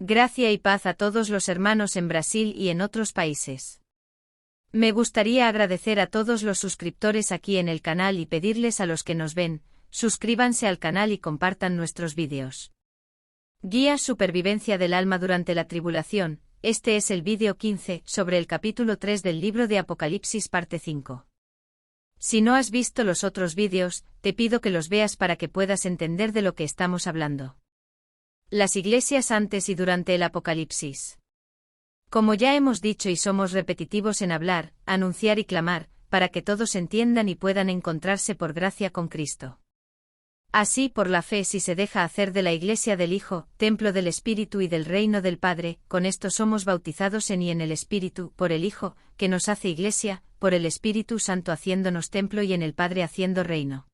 Gracia y paz a todos los hermanos en Brasil y en otros países. Me gustaría agradecer a todos los suscriptores aquí en el canal y pedirles a los que nos ven, suscríbanse al canal y compartan nuestros vídeos. Guía Supervivencia del alma durante la tribulación. Este es el vídeo 15 sobre el capítulo 3 del libro de Apocalipsis parte 5. Si no has visto los otros vídeos, te pido que los veas para que puedas entender de lo que estamos hablando. Las iglesias antes y durante el Apocalipsis. Como ya hemos dicho y somos repetitivos en hablar, anunciar y clamar, para que todos entiendan y puedan encontrarse por gracia con Cristo. Así por la fe si se deja hacer de la Iglesia del Hijo, templo del Espíritu y del reino del Padre, con esto somos bautizados en y en el Espíritu, por el Hijo, que nos hace Iglesia, por el Espíritu Santo haciéndonos templo y en el Padre haciendo reino.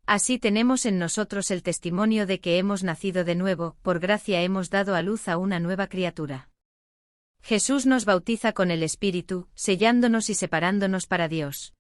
Así tenemos en nosotros el testimonio de que hemos nacido de nuevo, por gracia hemos dado a luz a una nueva criatura. Jesús nos bautiza con el Espíritu, sellándonos y separándonos para Dios.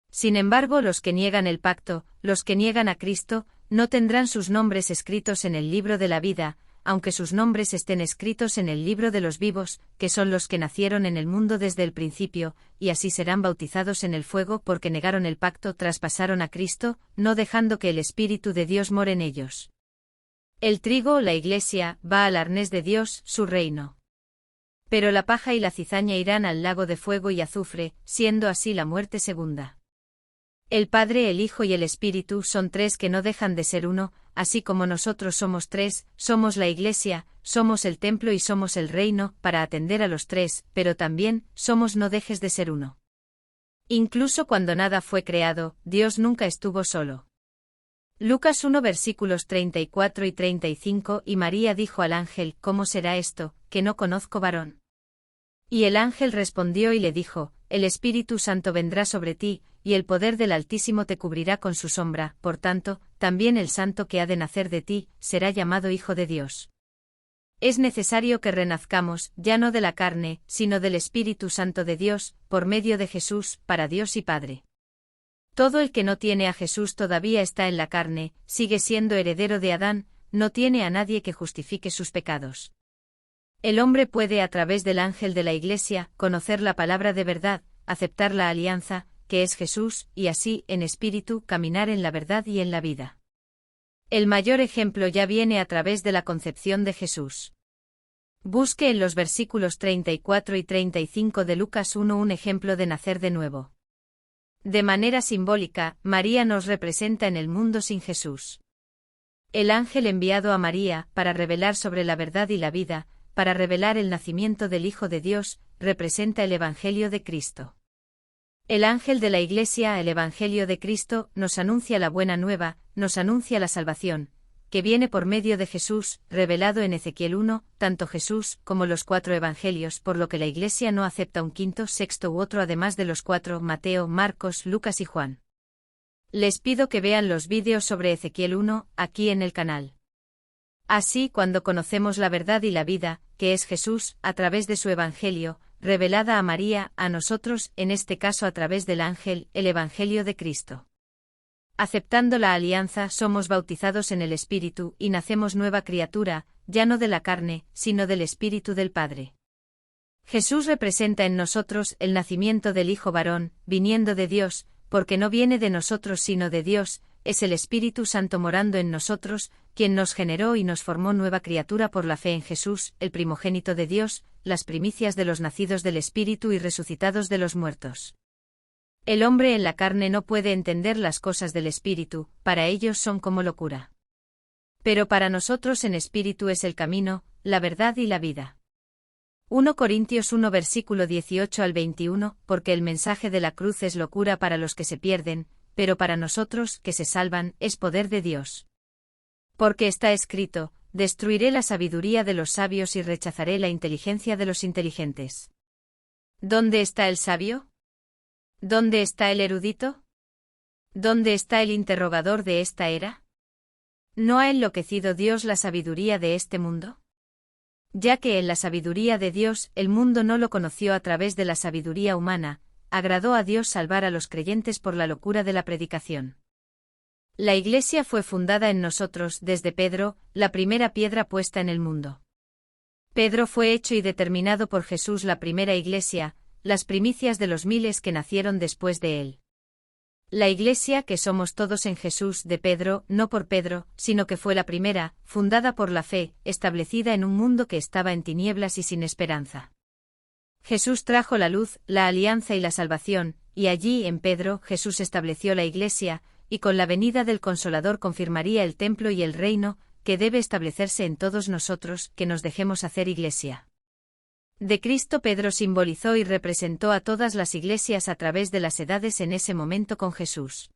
Sin embargo, los que niegan el pacto, los que niegan a Cristo, no tendrán sus nombres escritos en el libro de la vida, aunque sus nombres estén escritos en el libro de los vivos, que son los que nacieron en el mundo desde el principio, y así serán bautizados en el fuego porque negaron el pacto, traspasaron a Cristo, no dejando que el Espíritu de Dios more en ellos. El trigo, la Iglesia, va al arnés de Dios, su reino. Pero la paja y la cizaña irán al lago de fuego y azufre, siendo así la muerte segunda. El Padre, el Hijo y el Espíritu son tres que no dejan de ser uno, así como nosotros somos tres, somos la Iglesia, somos el templo y somos el reino, para atender a los tres, pero también, somos no dejes de ser uno. Incluso cuando nada fue creado, Dios nunca estuvo solo. Lucas 1 versículos 34 y 35 Y María dijo al ángel, ¿cómo será esto, que no conozco varón? Y el ángel respondió y le dijo, el Espíritu Santo vendrá sobre ti, y el poder del Altísimo te cubrirá con su sombra, por tanto, también el santo que ha de nacer de ti, será llamado Hijo de Dios. Es necesario que renazcamos, ya no de la carne, sino del Espíritu Santo de Dios, por medio de Jesús, para Dios y Padre. Todo el que no tiene a Jesús todavía está en la carne, sigue siendo heredero de Adán, no tiene a nadie que justifique sus pecados. El hombre puede a través del ángel de la Iglesia, conocer la palabra de verdad, aceptar la alianza, que es Jesús, y así, en espíritu, caminar en la verdad y en la vida. El mayor ejemplo ya viene a través de la concepción de Jesús. Busque en los versículos 34 y 35 de Lucas 1 un ejemplo de nacer de nuevo. De manera simbólica, María nos representa en el mundo sin Jesús. El ángel enviado a María, para revelar sobre la verdad y la vida, para revelar el nacimiento del Hijo de Dios, representa el Evangelio de Cristo. El ángel de la Iglesia, el Evangelio de Cristo, nos anuncia la buena nueva, nos anuncia la salvación, que viene por medio de Jesús, revelado en Ezequiel 1, tanto Jesús como los 4 evangelios, por lo que la Iglesia no acepta un quinto, sexto u otro además de los 4, Mateo, Marcos, Lucas y Juan. Les pido que vean los vídeos sobre Ezequiel 1, aquí en el canal. Así, cuando conocemos la verdad y la vida, que es Jesús, a través de su Evangelio, revelada a María, a nosotros, en este caso a través del ángel, el Evangelio de Cristo. Aceptando la alianza, somos bautizados en el Espíritu y nacemos nueva criatura, ya no de la carne, sino del Espíritu del Padre. Jesús representa en nosotros el nacimiento del Hijo varón, viniendo de Dios, porque no viene de nosotros sino de Dios, es el Espíritu Santo morando en nosotros, quien nos generó y nos formó nueva criatura por la fe en Jesús, el primogénito de Dios, las primicias de los nacidos del Espíritu y resucitados de los muertos. El hombre en la carne no puede entender las cosas del Espíritu, para ellos son como locura. Pero para nosotros en Espíritu es el camino, la verdad y la vida. 1 Corintios 1 versículo 18 al 21, porque el mensaje de la cruz es locura para los que se pierden, pero para nosotros, que se salvan, es poder de Dios. Porque está escrito, destruiré la sabiduría de los sabios y rechazaré la inteligencia de los inteligentes. ¿Dónde está el sabio? ¿Dónde está el erudito? ¿Dónde está el interrogador de esta era? ¿No ha enloquecido Dios la sabiduría de este mundo? Ya que en la sabiduría de Dios el mundo no lo conoció a través de la sabiduría humana, agradó a Dios salvar a los creyentes por la locura de la predicación. La Iglesia fue fundada en nosotros desde Pedro, la primera piedra puesta en el mundo. Pedro fue hecho y determinado por Jesús la primera iglesia, las primicias de los miles que nacieron después de él. La iglesia que somos todos en Jesús de Pedro, no por Pedro, sino que fue la primera, fundada por la fe, establecida en un mundo que estaba en tinieblas y sin esperanza. Jesús trajo la luz, la alianza y la salvación, y allí en Pedro Jesús estableció la iglesia, y con la venida del Consolador confirmaría el templo y el reino, que debe establecerse en todos nosotros, que nos dejemos hacer iglesia. De Cristo Pedro simbolizó y representó a todas las iglesias a través de las edades en ese momento con Jesús.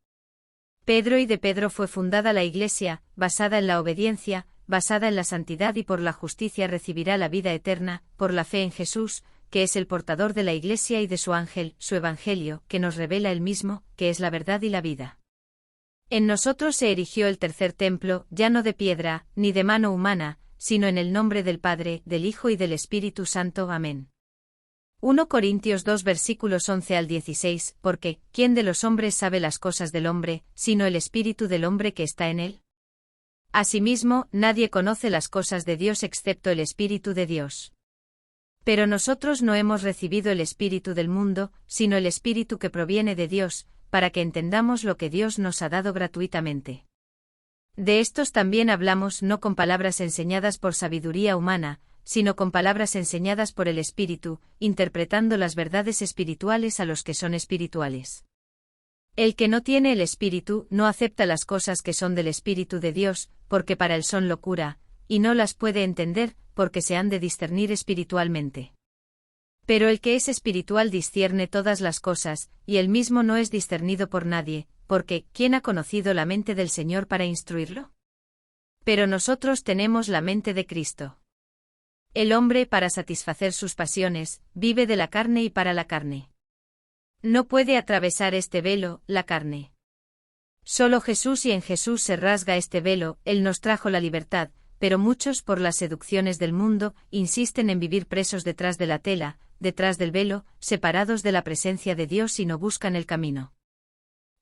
Pedro y de Pedro fue fundada la iglesia, basada en la obediencia, basada en la santidad y por la justicia recibirá la vida eterna, por la fe en Jesús, que es el portador de la iglesia y de su ángel, su evangelio, que nos revela él mismo, que es la verdad y la vida. En nosotros se erigió el tercer templo, ya no de piedra, ni de mano humana, sino en el nombre del Padre, del Hijo y del Espíritu Santo. Amén. 1 Corintios 2 versículos 11 al 16, porque, ¿quién de los hombres sabe las cosas del hombre, sino el espíritu del hombre que está en él? Asimismo, nadie conoce las cosas de Dios excepto el Espíritu de Dios. Pero nosotros no hemos recibido el espíritu del mundo, sino el Espíritu que proviene de Dios, para que entendamos lo que Dios nos ha dado gratuitamente. De estos también hablamos no con palabras enseñadas por sabiduría humana, sino con palabras enseñadas por el Espíritu, interpretando las verdades espirituales a los que son espirituales. El que no tiene el Espíritu no acepta las cosas que son del Espíritu de Dios, porque para él son locura, y no las puede entender, porque se han de discernir espiritualmente. Pero el que es espiritual discierne todas las cosas, y él mismo no es discernido por nadie, porque ¿quién ha conocido la mente del Señor para instruirlo? Pero nosotros tenemos la mente de Cristo. El hombre, para satisfacer sus pasiones, vive de la carne y para la carne. No puede atravesar este velo, la carne. Solo Jesús y en Jesús se rasga este velo, Él nos trajo la libertad, pero muchos por las seducciones del mundo, insisten en vivir presos detrás de la tela, detrás del velo, separados de la presencia de Dios y no buscan el camino.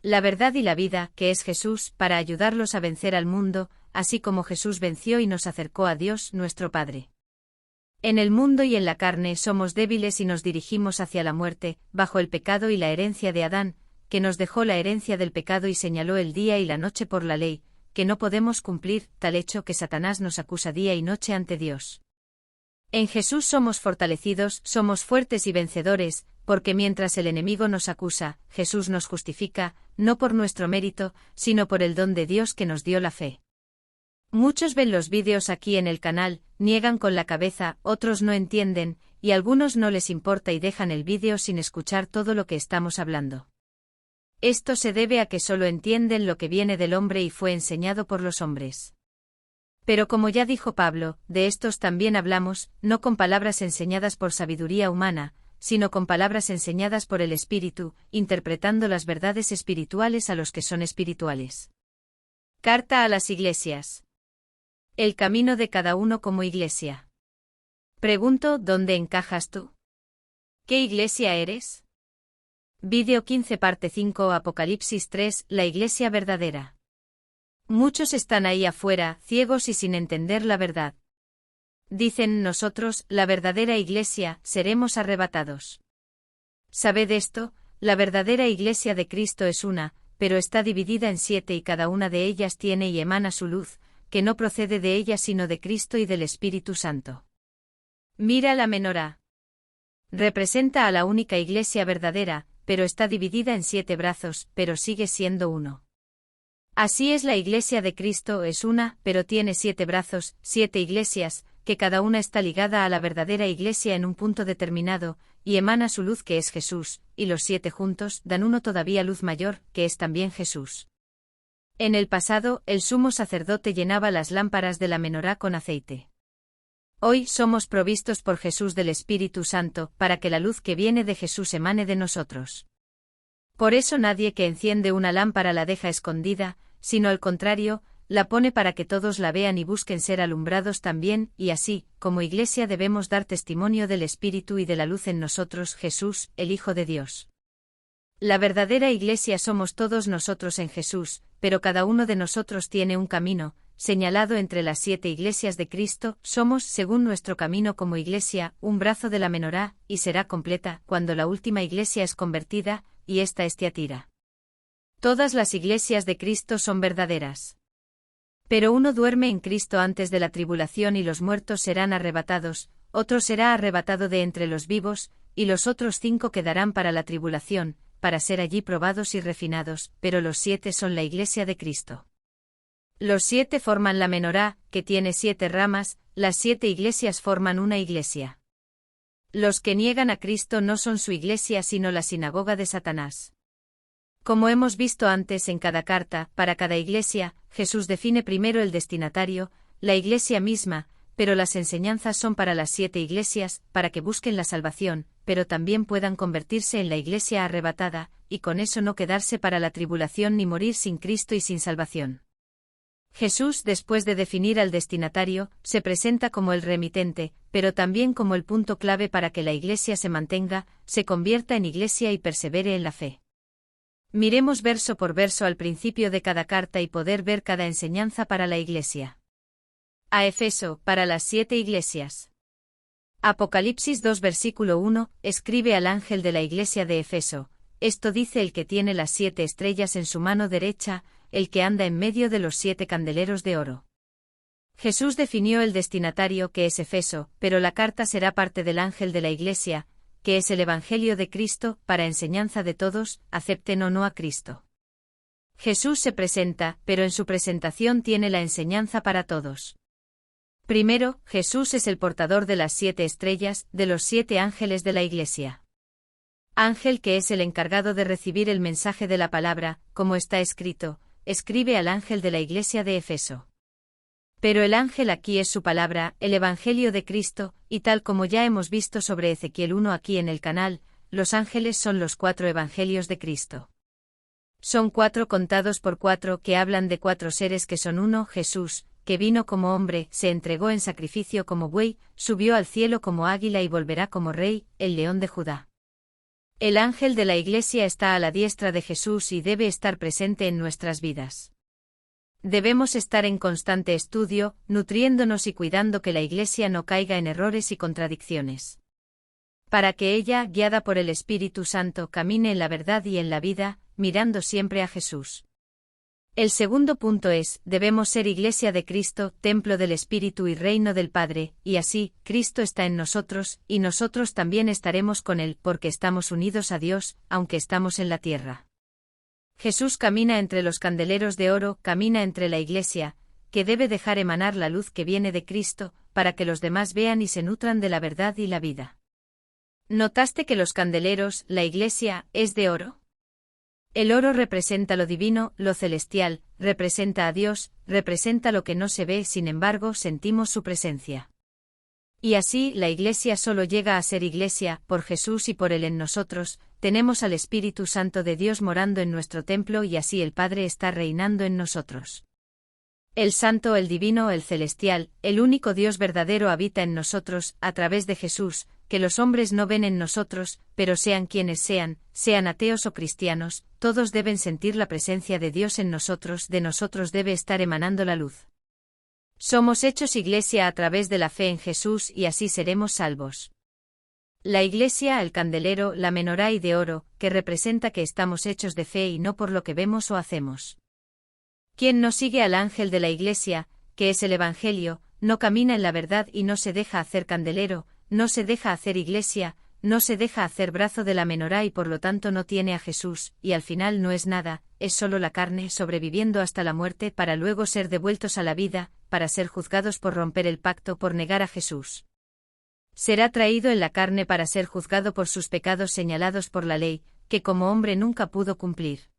La verdad y la vida, que es Jesús, para ayudarlos a vencer al mundo, así como Jesús venció y nos acercó a Dios, nuestro Padre. En el mundo y en la carne somos débiles y nos dirigimos hacia la muerte, bajo el pecado y la herencia de Adán, que nos dejó la herencia del pecado y señaló el día y la noche por la ley, que no podemos cumplir, tal hecho que Satanás nos acusa día y noche ante Dios. En Jesús somos fortalecidos, somos fuertes y vencedores, porque mientras el enemigo nos acusa, Jesús nos justifica, no por nuestro mérito, sino por el don de Dios que nos dio la fe. Muchos ven los vídeos aquí en el canal, niegan con la cabeza, otros no entienden, y algunos no les importa y dejan el vídeo sin escuchar todo lo que estamos hablando. Esto se debe a que solo entienden lo que viene del hombre y fue enseñado por los hombres. Pero como ya dijo Pablo, de estos también hablamos, no con palabras enseñadas por sabiduría humana, sino con palabras enseñadas por el Espíritu, interpretando las verdades espirituales a los que son espirituales. Carta a las iglesias. El camino de cada uno como iglesia. Pregunto, ¿dónde encajas tú? ¿Qué iglesia eres? Vídeo 15 parte 5 Apocalipsis 3 La iglesia verdadera. Muchos están ahí afuera, ciegos y sin entender la verdad. Dicen nosotros, la verdadera iglesia, seremos arrebatados. Sabed esto, la verdadera iglesia de Cristo es una, pero está dividida en 7 y cada una de ellas tiene y emana su luz, que no procede de ella sino de Cristo y del Espíritu Santo. Mira la menorá. Representa a la única iglesia verdadera, pero está dividida en 7 brazos, pero sigue siendo uno. Así es la iglesia de Cristo, es una, pero tiene 7 brazos, 7 iglesias, que cada una está ligada a la verdadera iglesia en un punto determinado, y emana su luz que es Jesús, y los 7 juntos dan uno todavía luz mayor, que es también Jesús. En el pasado, el sumo sacerdote llenaba las lámparas de la menorá con aceite. Hoy somos provistos por Jesús del Espíritu Santo, para que la luz que viene de Jesús emane de nosotros. Por eso nadie que enciende una lámpara la deja escondida, sino al contrario, la pone para que todos la vean y busquen ser alumbrados también, y así, como iglesia debemos dar testimonio del Espíritu y de la luz en nosotros, Jesús, el Hijo de Dios. La verdadera iglesia somos todos nosotros en Jesús, pero cada uno de nosotros tiene un camino, señalado entre las 7 iglesias de Cristo, somos, según nuestro camino como iglesia, un brazo de la menorá, y será completa cuando la última iglesia es convertida, y esta es Tiatira. Todas las iglesias de Cristo son verdaderas. Pero uno duerme en Cristo antes de la tribulación y los muertos serán arrebatados, otro será arrebatado de entre los vivos, y los otros 5 quedarán para la tribulación, para ser allí probados y refinados, pero los 7 son la iglesia de Cristo. Los 7 forman la menorá, que tiene 7 ramas, las 7 iglesias forman una iglesia. Los que niegan a Cristo no son su iglesia sino la sinagoga de Satanás. Como hemos visto antes en cada carta, para cada iglesia, Jesús define primero el destinatario, la iglesia misma, pero las enseñanzas son para las 7 iglesias, para que busquen la salvación, pero también puedan convertirse en la iglesia arrebatada, y con eso no quedarse para la tribulación ni morir sin Cristo y sin salvación. Jesús, después de definir al destinatario, se presenta como el remitente, pero también como el punto clave para que la iglesia se mantenga, se convierta en iglesia y persevere en la fe. Miremos verso por verso al principio de cada carta y poder ver cada enseñanza para la iglesia. A Efeso, para las 7 iglesias. Apocalipsis 2 versículo 1, escribe al ángel de la iglesia de Efeso, esto dice el que tiene las 7 estrellas en su mano derecha, el que anda en medio de los 7 candeleros de oro. Jesús definió el destinatario que es Efeso, pero la carta será parte del ángel de la iglesia, que es el Evangelio de Cristo, para enseñanza de todos, acepten o no a Cristo. Jesús se presenta, pero en su presentación tiene la enseñanza para todos. Primero, Jesús es el portador de las 7 estrellas, de los 7 ángeles de la iglesia. Ángel que es el encargado de recibir el mensaje de la palabra, como está escrito, escribe al ángel de la iglesia de Efeso. Pero el ángel aquí es su palabra, el Evangelio de Cristo, y tal como ya hemos visto sobre Ezequiel 1 aquí en el canal, los ángeles son los 4 Evangelios de Cristo. Son 4 contados por 4 que hablan de 4 seres que son uno, Jesús, que vino como hombre, se entregó en sacrificio como buey, subió al cielo como águila y volverá como rey, el león de Judá. El ángel de la iglesia está a la diestra de Jesús y debe estar presente en nuestras vidas. Debemos estar en constante estudio, nutriéndonos y cuidando que la iglesia no caiga en errores y contradicciones. Para que ella, guiada por el Espíritu Santo, camine en la verdad y en la vida, mirando siempre a Jesús. El segundo punto es, debemos ser iglesia de Cristo, templo del Espíritu y reino del Padre, y así, Cristo está en nosotros, y nosotros también estaremos con Él, porque estamos unidos a Dios, aunque estamos en la tierra. Jesús camina entre los candeleros de oro, camina entre la iglesia, que debe dejar emanar la luz que viene de Cristo, para que los demás vean y se nutran de la verdad y la vida. ¿Notaste que los candeleros, la iglesia, es de oro? El oro representa lo divino, lo celestial, representa a Dios, representa lo que no se ve, sin embargo sentimos su presencia. Y así, la iglesia solo llega a ser iglesia, por Jesús y por Él en nosotros, tenemos al Espíritu Santo de Dios morando en nuestro templo y así el Padre está reinando en nosotros. El Santo, el Divino, el Celestial, el único Dios verdadero habita en nosotros, a través de Jesús, que los hombres no ven en nosotros, pero sean quienes sean, sean ateos o cristianos, todos deben sentir la presencia de Dios en nosotros, de nosotros debe estar emanando la luz. Somos hechos iglesia a través de la fe en Jesús y así seremos salvos. La iglesia, el candelero, la menorá y de oro, que representa que estamos hechos de fe y no por lo que vemos o hacemos. Quien no sigue al ángel de la iglesia, que es el Evangelio, no camina en la verdad y no se deja hacer candelero, no se deja hacer iglesia, no se deja hacer brazo de la menorá y por lo tanto no tiene a Jesús, y al final no es nada, es solo la carne sobreviviendo hasta la muerte para luego ser devueltos a la vida, para ser juzgados por romper el pacto por negar a Jesús. Será traído en la carne para ser juzgado por sus pecados señalados por la ley, que como hombre nunca pudo cumplir.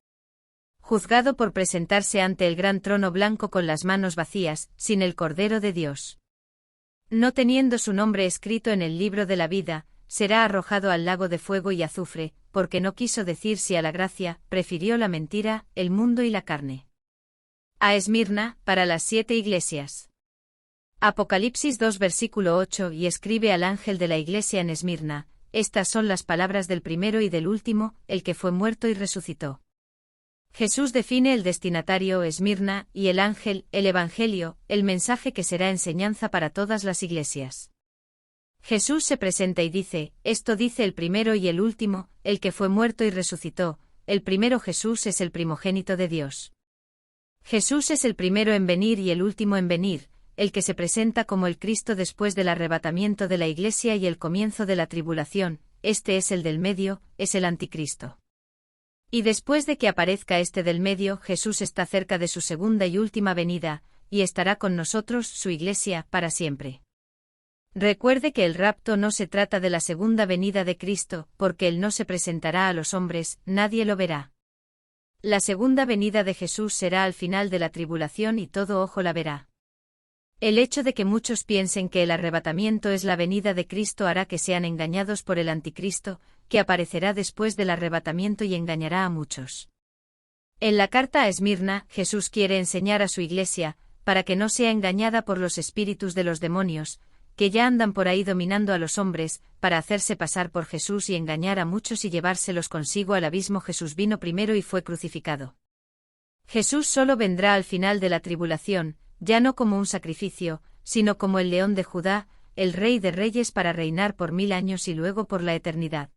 Juzgado por presentarse ante el gran trono blanco con las manos vacías, sin el Cordero de Dios. No teniendo su nombre escrito en el libro de la vida, será arrojado al lago de fuego y azufre, porque no quiso decir sí a la gracia, prefirió la mentira, el mundo y la carne. A Esmirna, para las 7 iglesias. Apocalipsis 2 versículo 8 y escribe al ángel de la iglesia en Esmirna, estas son las palabras del primero y del último, el que fue muerto y resucitó. Jesús define el destinatario Esmirna y el ángel, el evangelio, el mensaje que será enseñanza para todas las iglesias. Jesús se presenta y dice, esto dice el primero y el último, el que fue muerto y resucitó, el primero Jesús es el primogénito de Dios. Jesús es el primero en venir y el último en venir, el que se presenta como el Cristo después del arrebatamiento de la iglesia y el comienzo de la tribulación, este es el del medio, es el anticristo. Y después de que aparezca este del medio, Jesús está cerca de su segunda y última venida, y estará con nosotros, su iglesia, para siempre. Recuerde que el rapto no se trata de la segunda venida de Cristo, porque Él no se presentará a los hombres, nadie lo verá. La segunda venida de Jesús será al final de la tribulación y todo ojo la verá. El hecho de que muchos piensen que el arrebatamiento es la venida de Cristo hará que sean engañados por el anticristo, que aparecerá después del arrebatamiento y engañará a muchos. En la carta a Esmirna, Jesús quiere enseñar a su iglesia, para que no sea engañada por los espíritus de los demonios, que ya andan por ahí dominando a los hombres, para hacerse pasar por Jesús y engañar a muchos y llevárselos consigo al abismo. Jesús vino primero y fue crucificado. Jesús solo vendrá al final de la tribulación, ya no como un sacrificio, sino como el león de Judá, el rey de reyes para reinar por 1000 años y luego por la eternidad.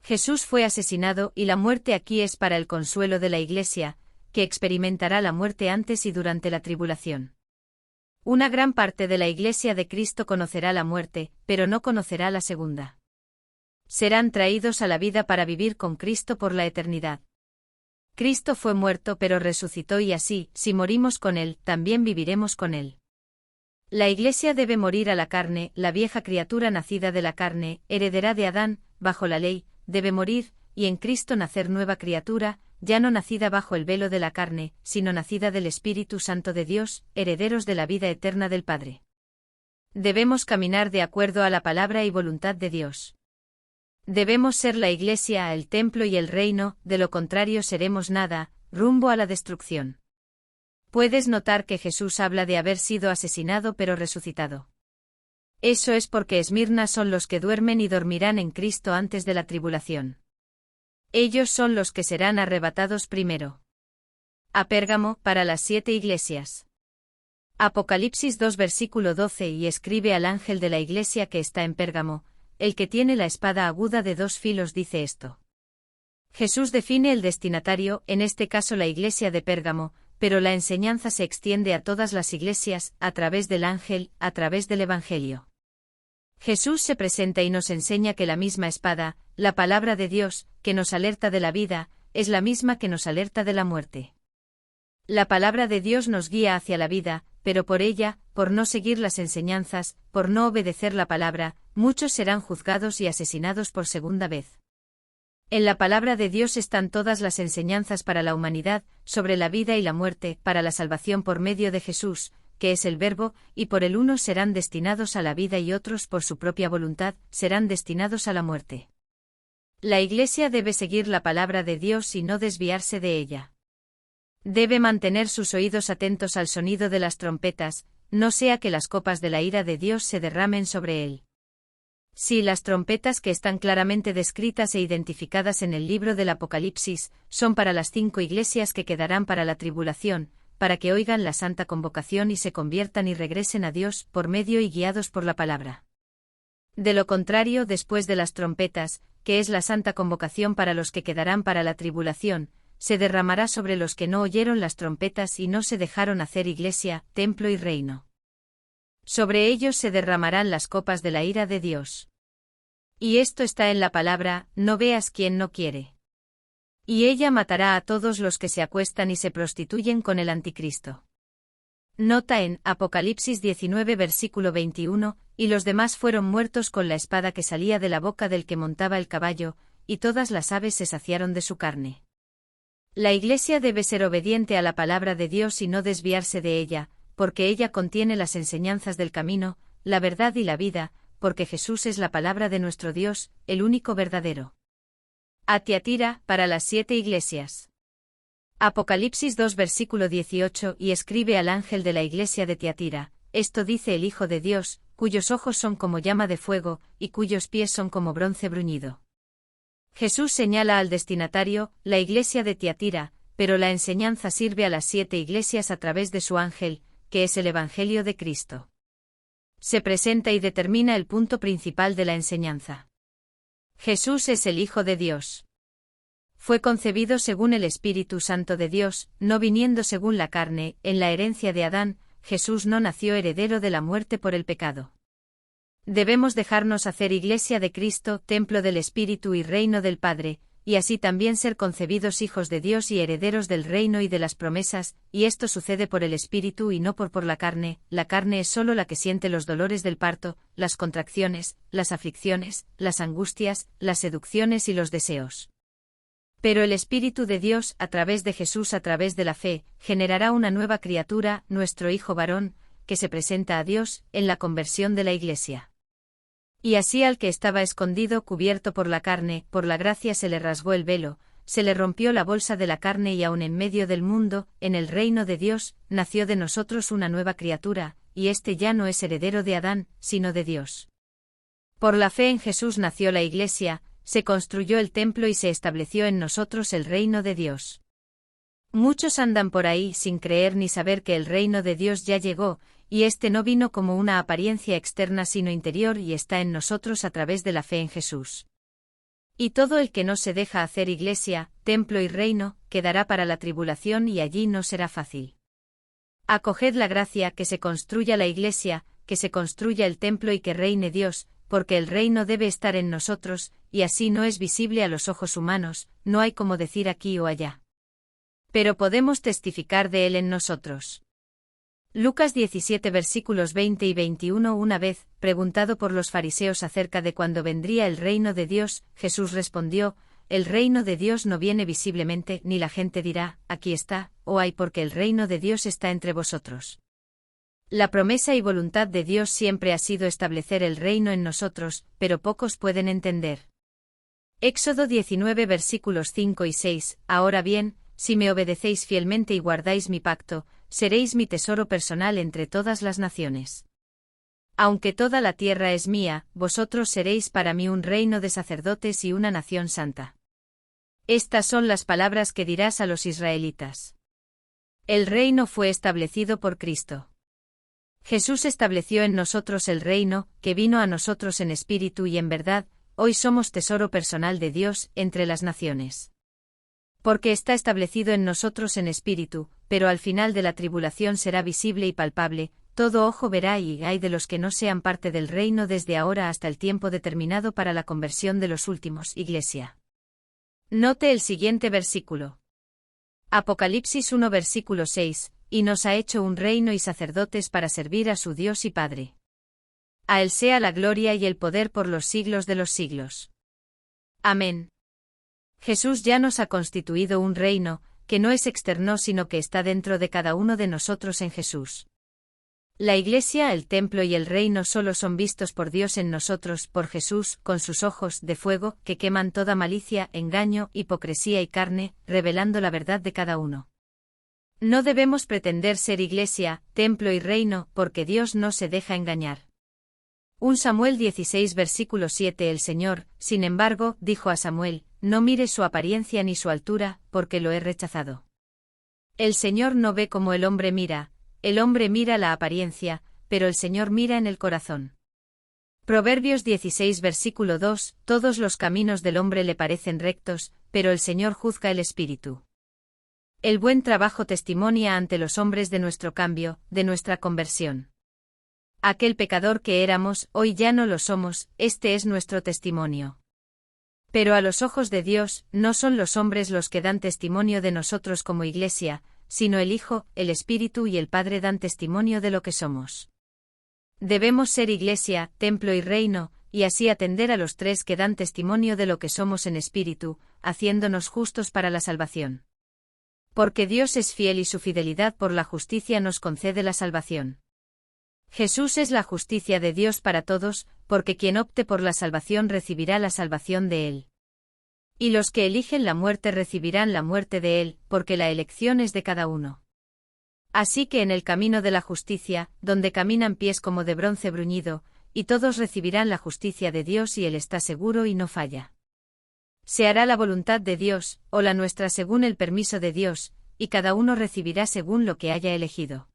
Jesús fue asesinado y la muerte aquí es para el consuelo de la iglesia, que experimentará la muerte antes y durante la tribulación. Una gran parte de la iglesia de Cristo conocerá la muerte, pero no conocerá la segunda. Serán traídos a la vida para vivir con Cristo por la eternidad. Cristo fue muerto pero resucitó y así, si morimos con Él, también viviremos con Él. La iglesia debe morir a la carne, la vieja criatura nacida de la carne, heredera de Adán, bajo la ley, debe morir, y en Cristo nacer nueva criatura, ya no nacida bajo el velo de la carne, sino nacida del Espíritu Santo de Dios, herederos de la vida eterna del Padre. Debemos caminar de acuerdo a la palabra y voluntad de Dios. Debemos ser la iglesia, el templo y el reino, de lo contrario seremos nada, rumbo a la destrucción. Puedes notar que Jesús habla de haber sido asesinado pero resucitado. Eso es porque Esmirna son los que duermen y dormirán en Cristo antes de la tribulación. Ellos son los que serán arrebatados primero. A Pérgamo, para las 7 iglesias. Apocalipsis 2 versículo 12 y escribe al ángel de la iglesia que está en Pérgamo, el que tiene la espada aguda de 2 filos dice esto. Jesús define el destinatario, en este caso la iglesia de Pérgamo, pero la enseñanza se extiende a todas las iglesias, a través del ángel, a través del evangelio. Jesús se presenta y nos enseña que la misma espada, la palabra de Dios, que nos alerta de la vida, es la misma que nos alerta de la muerte. La palabra de Dios nos guía hacia la vida, pero por ella, por no seguir las enseñanzas, por no obedecer la palabra, muchos serán juzgados y asesinados por segunda vez. En la palabra de Dios están todas las enseñanzas para la humanidad, sobre la vida y la muerte, para la salvación por medio de Jesús, que es el Verbo, y por el uno serán destinados a la vida y otros por su propia voluntad, serán destinados a la muerte. La Iglesia debe seguir la palabra de Dios y no desviarse de ella. Debe mantener sus oídos atentos al sonido de las trompetas, no sea que las copas de la ira de Dios se derramen sobre él. Sí, las trompetas que están claramente descritas e identificadas en el libro del Apocalipsis, son para las 5 iglesias que quedarán para la tribulación, para que oigan la santa convocación y se conviertan y regresen a Dios por medio y guiados por la palabra. De lo contrario, después de las trompetas, que es la santa convocación para los que quedarán para la tribulación, se derramará sobre los que no oyeron las trompetas y no se dejaron hacer iglesia, templo y reino. Sobre ellos se derramarán las copas de la ira de Dios. Y esto está en la palabra, no veas quien no quiere. Y ella matará a todos los que se acuestan y se prostituyen con el anticristo. Nota en Apocalipsis 19 versículo 21, y los demás fueron muertos con la espada que salía de la boca del que montaba el caballo, y todas las aves se saciaron de su carne. La Iglesia debe ser obediente a la palabra de Dios y no desviarse de ella, porque ella contiene las enseñanzas del camino, la verdad y la vida, porque Jesús es la palabra de nuestro Dios, el único verdadero. A Tiatira, para las 7 iglesias. Apocalipsis 2 versículo 18 y escribe al ángel de la iglesia de Tiatira, esto dice el Hijo de Dios, cuyos ojos son como llama de fuego, y cuyos pies son como bronce bruñido. Jesús señala al destinatario, la iglesia de Tiatira, pero la enseñanza sirve a las 7 iglesias a través de su ángel, que es el Evangelio de Cristo. Se presenta y determina el punto principal de la enseñanza. Jesús es el Hijo de Dios. Fue concebido según el Espíritu Santo de Dios, no viniendo según la carne. En la herencia de Adán, Jesús no nació heredero de la muerte por el pecado. Debemos dejarnos hacer Iglesia de Cristo, templo del Espíritu y reino del Padre, y así también ser concebidos hijos de Dios y herederos del reino y de las promesas, y esto sucede por el Espíritu y no por la carne. La carne es sólo la que siente los dolores del parto, las contracciones, las aflicciones, las angustias, las seducciones y los deseos. Pero el Espíritu de Dios, a través de Jesús, a través de la fe, generará una nueva criatura, nuestro hijo varón, que se presenta a Dios, en la conversión de la Iglesia. Y así al que estaba escondido, cubierto por la carne, por la gracia se le rasgó el velo, se le rompió la bolsa de la carne y aun en medio del mundo, en el reino de Dios, nació de nosotros una nueva criatura, y éste ya no es heredero de Adán, sino de Dios. Por la fe en Jesús nació la Iglesia, se construyó el templo y se estableció en nosotros el reino de Dios. Muchos andan por ahí sin creer ni saber que el reino de Dios ya llegó, y este no vino como una apariencia externa sino interior y está en nosotros a través de la fe en Jesús. Y todo el que no se deja hacer Iglesia, templo y reino, quedará para la tribulación y allí no será fácil. Acoged la gracia, que se construya la Iglesia, que se construya el templo y que reine Dios, porque el reino debe estar en nosotros, y así no es visible a los ojos humanos, no hay como decir aquí o allá. Pero podemos testificar de él en nosotros. Lucas 17 versículos 20 y 21. Una vez, preguntado por los fariseos acerca de cuándo vendría el reino de Dios, Jesús respondió: el reino de Dios no viene visiblemente, ni la gente dirá, aquí está, o hay, porque el reino de Dios está entre vosotros. La promesa y voluntad de Dios siempre ha sido establecer el reino en nosotros, pero pocos pueden entender. Éxodo 19 versículos 5 y 6. Ahora bien, si me obedecéis fielmente y guardáis mi pacto, seréis mi tesoro personal entre todas las naciones. Aunque toda la tierra es mía, vosotros seréis para mí un reino de sacerdotes y una nación santa. Estas son las palabras que dirás a los israelitas. El reino fue establecido por Cristo. Jesús estableció en nosotros el reino, que vino a nosotros en espíritu y en verdad. Hoy somos tesoro personal de Dios entre las naciones. Porque está establecido en nosotros en espíritu, pero al final de la tribulación será visible y palpable, todo ojo verá, y ay de los que no sean parte del reino desde ahora hasta el tiempo determinado para la conversión de los últimos. Iglesia. Note el siguiente versículo. Apocalipsis 1 versículo 6, y nos ha hecho un reino y sacerdotes para servir a su Dios y Padre. A él sea la gloria y el poder por los siglos de los siglos. Amén. Jesús ya nos ha constituido un reino, que no es externo sino que está dentro de cada uno de nosotros en Jesús. La Iglesia, el templo y el reino solo son vistos por Dios en nosotros, por Jesús, con sus ojos de fuego, que queman toda malicia, engaño, hipocresía y carne, revelando la verdad de cada uno. No debemos pretender ser Iglesia, templo y reino, porque Dios no se deja engañar. 1 Samuel 16 versículo 7. El Señor, sin embargo, dijo a Samuel: no mires su apariencia ni su altura, porque lo he rechazado. El Señor no ve como el hombre mira la apariencia, pero el Señor mira en el corazón. Proverbios 16 versículo 2. Todos los caminos del hombre le parecen rectos, pero el Señor juzga el espíritu. El buen trabajo testimonia ante los hombres de nuestro cambio, de nuestra conversión. Aquel pecador que éramos, hoy ya no lo somos, este es nuestro testimonio. Pero a los ojos de Dios, no son los hombres los que dan testimonio de nosotros como Iglesia, sino el Hijo, el Espíritu y el Padre dan testimonio de lo que somos. Debemos ser Iglesia, templo y reino, y así atender a los tres que dan testimonio de lo que somos en espíritu, haciéndonos justos para la salvación. Porque Dios es fiel y su fidelidad por la justicia nos concede la salvación. Jesús es la justicia de Dios para todos, porque quien opte por la salvación recibirá la salvación de Él. Y los que eligen la muerte recibirán la muerte de Él, porque la elección es de cada uno. Así que en el camino de la justicia, donde caminan pies como de bronce bruñido, y todos recibirán la justicia de Dios y Él está seguro y no falla. Se hará la voluntad de Dios, o la nuestra según el permiso de Dios, y cada uno recibirá según lo que haya elegido.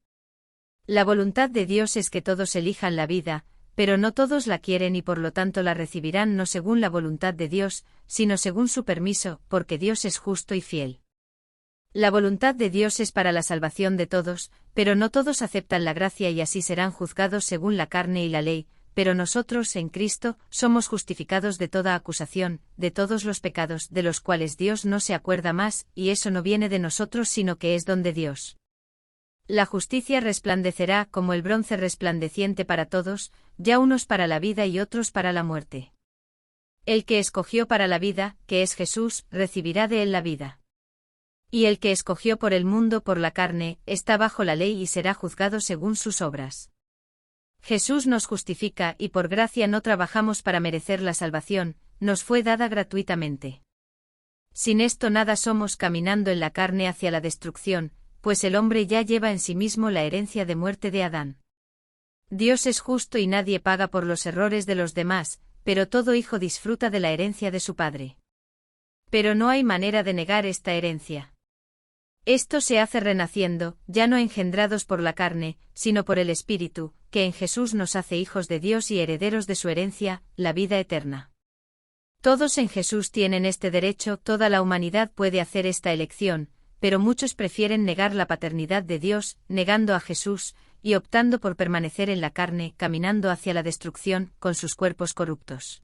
La voluntad de Dios es que todos elijan la vida, pero no todos la quieren y por lo tanto la recibirán no según la voluntad de Dios, sino según su permiso, porque Dios es justo y fiel. La voluntad de Dios es para la salvación de todos, pero no todos aceptan la gracia y así serán juzgados según la carne y la ley, pero nosotros, en Cristo, somos justificados de toda acusación, de todos los pecados de los cuales Dios no se acuerda más, y eso no viene de nosotros sino que es don de Dios. La justicia resplandecerá como el bronce resplandeciente para todos, ya unos para la vida y otros para la muerte. El que escogió para la vida, que es Jesús, recibirá de él la vida. Y el que escogió por el mundo por la carne, está bajo la ley y será juzgado según sus obras. Jesús nos justifica y por gracia no trabajamos para merecer la salvación, nos fue dada gratuitamente. Sin esto nada somos caminando en la carne hacia la destrucción, pues el hombre ya lleva en sí mismo la herencia de muerte de Adán. Dios es justo y nadie paga por los errores de los demás, pero todo hijo disfruta de la herencia de su padre. Pero no hay manera de negar esta herencia. Esto se hace renaciendo, ya no engendrados por la carne, sino por el Espíritu, que en Jesús nos hace hijos de Dios y herederos de su herencia, la vida eterna. Todos en Jesús tienen este derecho, toda la humanidad puede hacer esta elección, pero muchos prefieren negar la paternidad de Dios, negando a Jesús, y optando por permanecer en la carne, caminando hacia la destrucción, con sus cuerpos corruptos.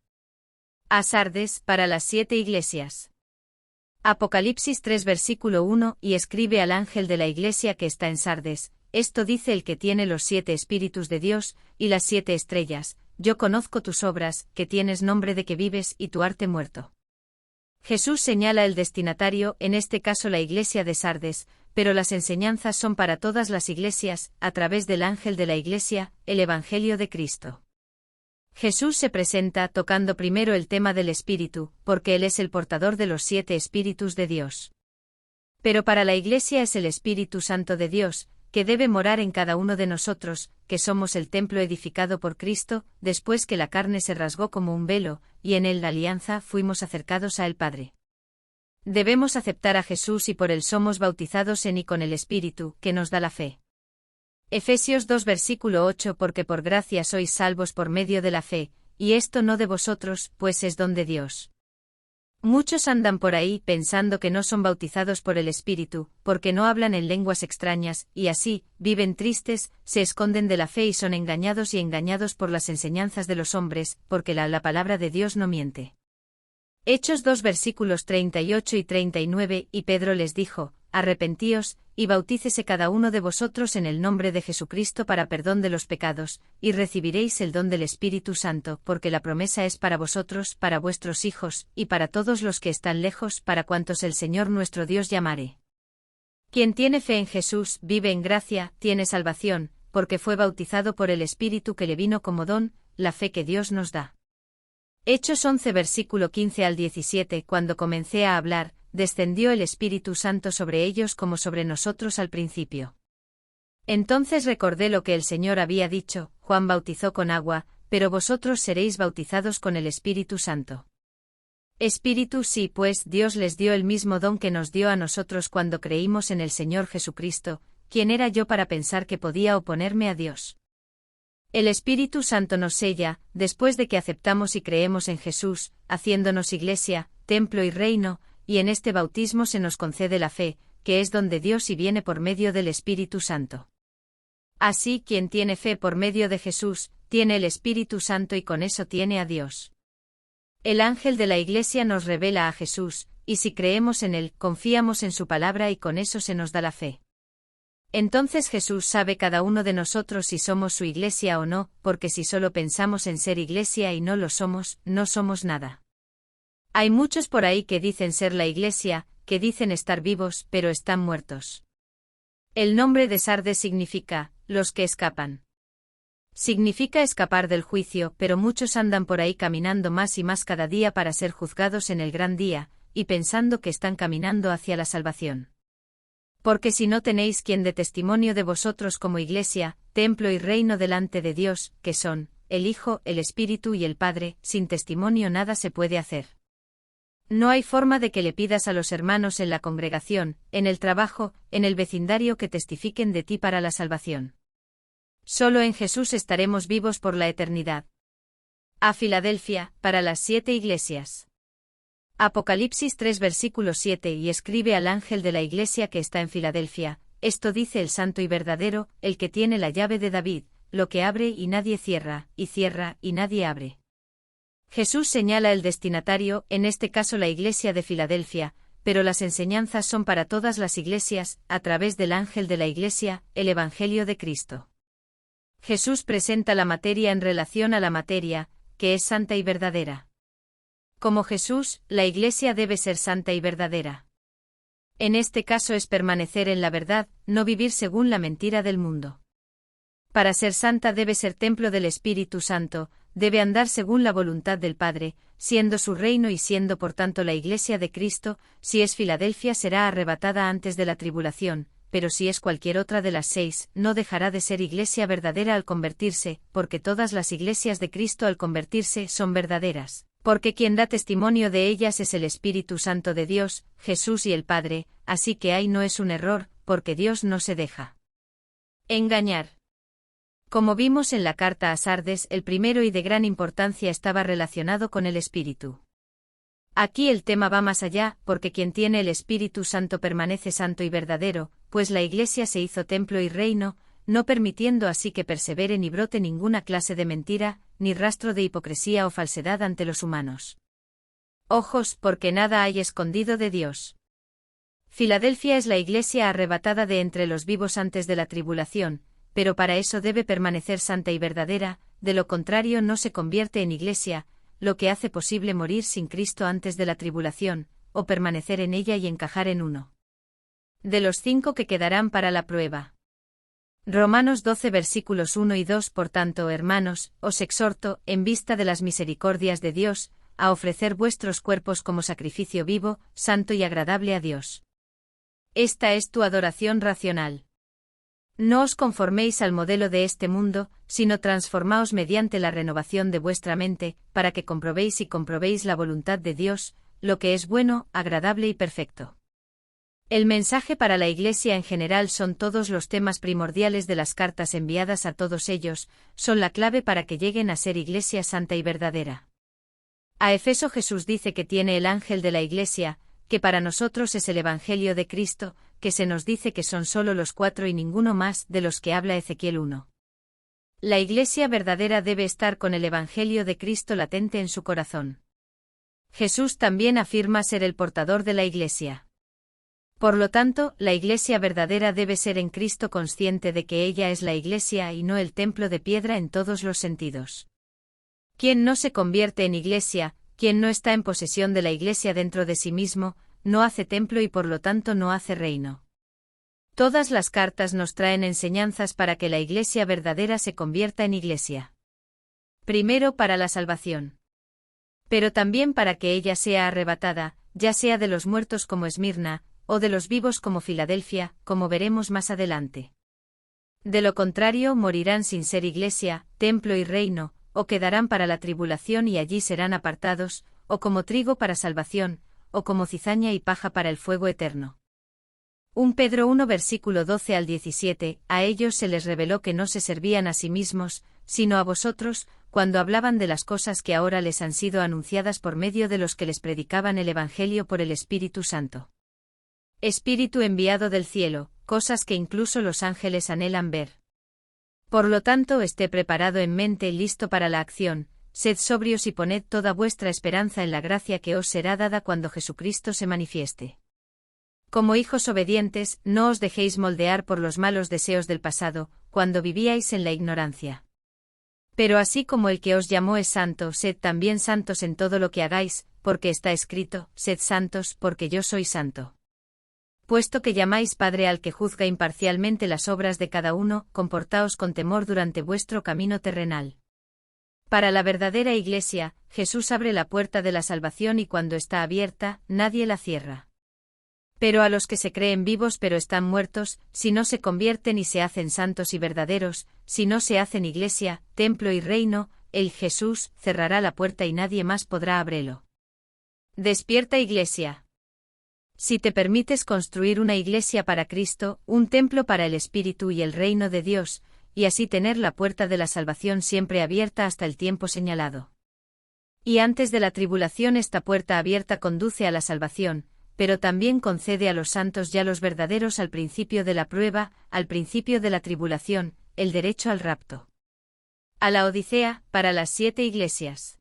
A Sardes, para las 7 iglesias. Apocalipsis 3 versículo 1 y escribe al ángel de la iglesia que está en Sardes, esto dice el que tiene los 7 espíritus de Dios, y las 7 estrellas, yo conozco tus obras, que tienes nombre de que vives y tu arte muerto. Jesús señala el destinatario, en este caso la iglesia de Sardes, pero las enseñanzas son para todas las iglesias, a través del ángel de la iglesia, el Evangelio de Cristo. Jesús se presenta tocando primero el tema del Espíritu, porque Él es el portador de los 7 Espíritus de Dios. Pero para la Iglesia es el Espíritu Santo de Dios, que debe morar en cada uno de nosotros, que somos el templo edificado por Cristo, después que la carne se rasgó como un velo, y en Él la alianza fuimos acercados a el Padre. Debemos aceptar a Jesús y por Él somos bautizados en y con el Espíritu, que nos da la fe. Efesios 2 versículo 8 porque por gracia sois salvos por medio de la fe, y esto no de vosotros, pues es don de Dios. Muchos andan por ahí pensando que no son bautizados por el Espíritu, porque no hablan en lenguas extrañas, y así, viven tristes, se esconden de la fe y son engañados por las enseñanzas de los hombres, porque la palabra de Dios no miente. Hechos 2 versículos 38 y 39 y Pedro les dijo, arrepentíos, y bautícese cada uno de vosotros en el nombre de Jesucristo para perdón de los pecados, y recibiréis el don del Espíritu Santo, porque la promesa es para vosotros, para vuestros hijos, y para todos los que están lejos, para cuantos el Señor nuestro Dios llamare. Quien tiene fe en Jesús, vive en gracia, tiene salvación, porque fue bautizado por el Espíritu que le vino como don, la fe que Dios nos da. Hechos 11 versículo 15 al 17 Cuando comencé a hablar, descendió el Espíritu Santo sobre ellos como sobre nosotros al principio. Entonces recordé lo que el Señor había dicho, Juan bautizó con agua, pero vosotros seréis bautizados con el Espíritu Santo. Espíritu sí, pues Dios les dio el mismo don que nos dio a nosotros cuando creímos en el Señor Jesucristo, ¿quién era yo para pensar que podía oponerme a Dios? El Espíritu Santo nos sella, después de que aceptamos y creemos en Jesús, haciéndonos iglesia, templo y reino, y en este bautismo se nos concede la fe, que es don de Dios y viene por medio del Espíritu Santo. Así, quien tiene fe por medio de Jesús, tiene el Espíritu Santo y con eso tiene a Dios. El ángel de la Iglesia nos revela a Jesús, y si creemos en Él, confiamos en su palabra y con eso se nos da la fe. Entonces Jesús sabe cada uno de nosotros si somos su iglesia o no, porque si solo pensamos en ser iglesia y no lo somos, no somos nada. Hay muchos por ahí que dicen ser la iglesia, que dicen estar vivos, pero están muertos. El nombre de Sardes significa, los que escapan. Significa escapar del juicio, pero muchos andan por ahí caminando más y más cada día para ser juzgados en el gran día, y pensando que están caminando hacia la salvación. Porque si no tenéis quien dé testimonio de vosotros como iglesia, templo y reino delante de Dios, que son, el Hijo, el Espíritu y el Padre, sin testimonio nada se puede hacer. No hay forma de que le pidas a los hermanos en la congregación, en el trabajo, en el vecindario que testifiquen de ti para la salvación. Solo en Jesús estaremos vivos por la eternidad. A Filadelfia, para las 7 iglesias. Apocalipsis 3 versículo 7 Y escribe al ángel de la iglesia que está en Filadelfia, esto dice el santo y verdadero, el que tiene la llave de David, lo que abre y nadie cierra, y cierra y nadie abre. Jesús señala el destinatario, en este caso la iglesia de Filadelfia, pero las enseñanzas son para todas las iglesias, a través del ángel de la iglesia, el Evangelio de Cristo. Jesús presenta la materia en relación a la materia, que es santa y verdadera. Como Jesús, la iglesia debe ser santa y verdadera. En este caso es permanecer en la verdad, no vivir según la mentira del mundo. Para ser santa debe ser templo del Espíritu Santo, debe andar según la voluntad del Padre, siendo su reino y siendo por tanto la Iglesia de Cristo. Si es Filadelfia será arrebatada antes de la tribulación, pero si es cualquier otra de las 6, no dejará de ser iglesia verdadera al convertirse, porque todas las iglesias de Cristo al convertirse son verdaderas, porque quien da testimonio de ellas es el Espíritu Santo de Dios, Jesús y el Padre, así que ahí no es un error, porque Dios no se deja engañar. Como vimos en la carta a Sardes, el primero y de gran importancia estaba relacionado con el Espíritu. Aquí el tema va más allá, porque quien tiene el Espíritu Santo permanece santo y verdadero, pues la Iglesia se hizo templo y reino, no permitiendo así que persevere ni brote ninguna clase de mentira, ni rastro de hipocresía o falsedad ante los humanos. Ojos, porque nada hay escondido de Dios. Filadelfia es la Iglesia arrebatada de entre los vivos antes de la tribulación, pero para eso debe permanecer santa y verdadera, de lo contrario no se convierte en iglesia, lo que hace posible morir sin Cristo antes de la tribulación, o permanecer en ella y encajar en uno de los 5 que quedarán para la prueba. Romanos 12 versículos 1 y 2 Por tanto, hermanos, os exhorto, en vista de las misericordias de Dios, a ofrecer vuestros cuerpos como sacrificio vivo, santo y agradable a Dios. Esta es tu adoración racional. No os conforméis al modelo de este mundo, sino transformaos mediante la renovación de vuestra mente, para que comprobéis y comprobéis la voluntad de Dios, lo que es bueno, agradable y perfecto. El mensaje para la Iglesia en general son todos los temas primordiales de las cartas enviadas a todos ellos, son la clave para que lleguen a ser Iglesia santa y verdadera. A Efeso Jesús dice que tiene el ángel de la Iglesia, que para nosotros es el Evangelio de Cristo, que se nos dice que son solo los 4 y ninguno más de los que habla Ezequiel 1. La Iglesia verdadera debe estar con el Evangelio de Cristo latente en su corazón. Jesús también afirma ser el portador de la Iglesia. Por lo tanto, la Iglesia verdadera debe ser en Cristo consciente de que ella es la Iglesia y no el templo de piedra en todos los sentidos. Quien no se convierte en Iglesia, quien no está en posesión de la Iglesia dentro de sí mismo, no hace templo y por lo tanto no hace reino. Todas las cartas nos traen enseñanzas para que la Iglesia verdadera se convierta en Iglesia. Primero para la salvación. Pero también para que ella sea arrebatada, ya sea de los muertos como Esmirna, o de los vivos como Filadelfia, como veremos más adelante. De lo contrario morirán sin ser Iglesia, templo y reino, o quedarán para la tribulación y allí serán apartados, o como trigo para salvación, o como cizaña y paja para el fuego eterno. 1 Pedro 1 versículo 12 al 17, a ellos se les reveló que no se servían a sí mismos, sino a vosotros, cuando hablaban de las cosas que ahora les han sido anunciadas por medio de los que les predicaban el Evangelio por el Espíritu Santo. Espíritu enviado del cielo, cosas que incluso los ángeles anhelan ver. Por lo tanto, esté preparado en mente y listo para la acción, sed sobrios y poned toda vuestra esperanza en la gracia que os será dada cuando Jesucristo se manifieste. Como hijos obedientes, no os dejéis moldear por los malos deseos del pasado, cuando vivíais en la ignorancia. Pero así como el que os llamó es santo, sed también santos en todo lo que hagáis, porque está escrito, sed santos, porque yo soy santo. Puesto que llamáis Padre al que juzga imparcialmente las obras de cada uno, comportaos con temor durante vuestro camino terrenal. Para la verdadera Iglesia, Jesús abre la puerta de la salvación y cuando está abierta, nadie la cierra. Pero a los que se creen vivos pero están muertos, si no se convierten y se hacen santos y verdaderos, si no se hacen Iglesia, templo y reino, el Jesús cerrará la puerta y nadie más podrá abrirlo. Despierta Iglesia. Si te permites construir una iglesia para Cristo, un templo para el Espíritu y el reino de Dios, y así tener la puerta de la salvación siempre abierta hasta el tiempo señalado. Y antes de la tribulación esta puerta abierta conduce a la salvación, pero también concede a los santos y a los verdaderos al principio de la prueba, al principio de la tribulación, el derecho al rapto. A la Odisea, para las 7 iglesias.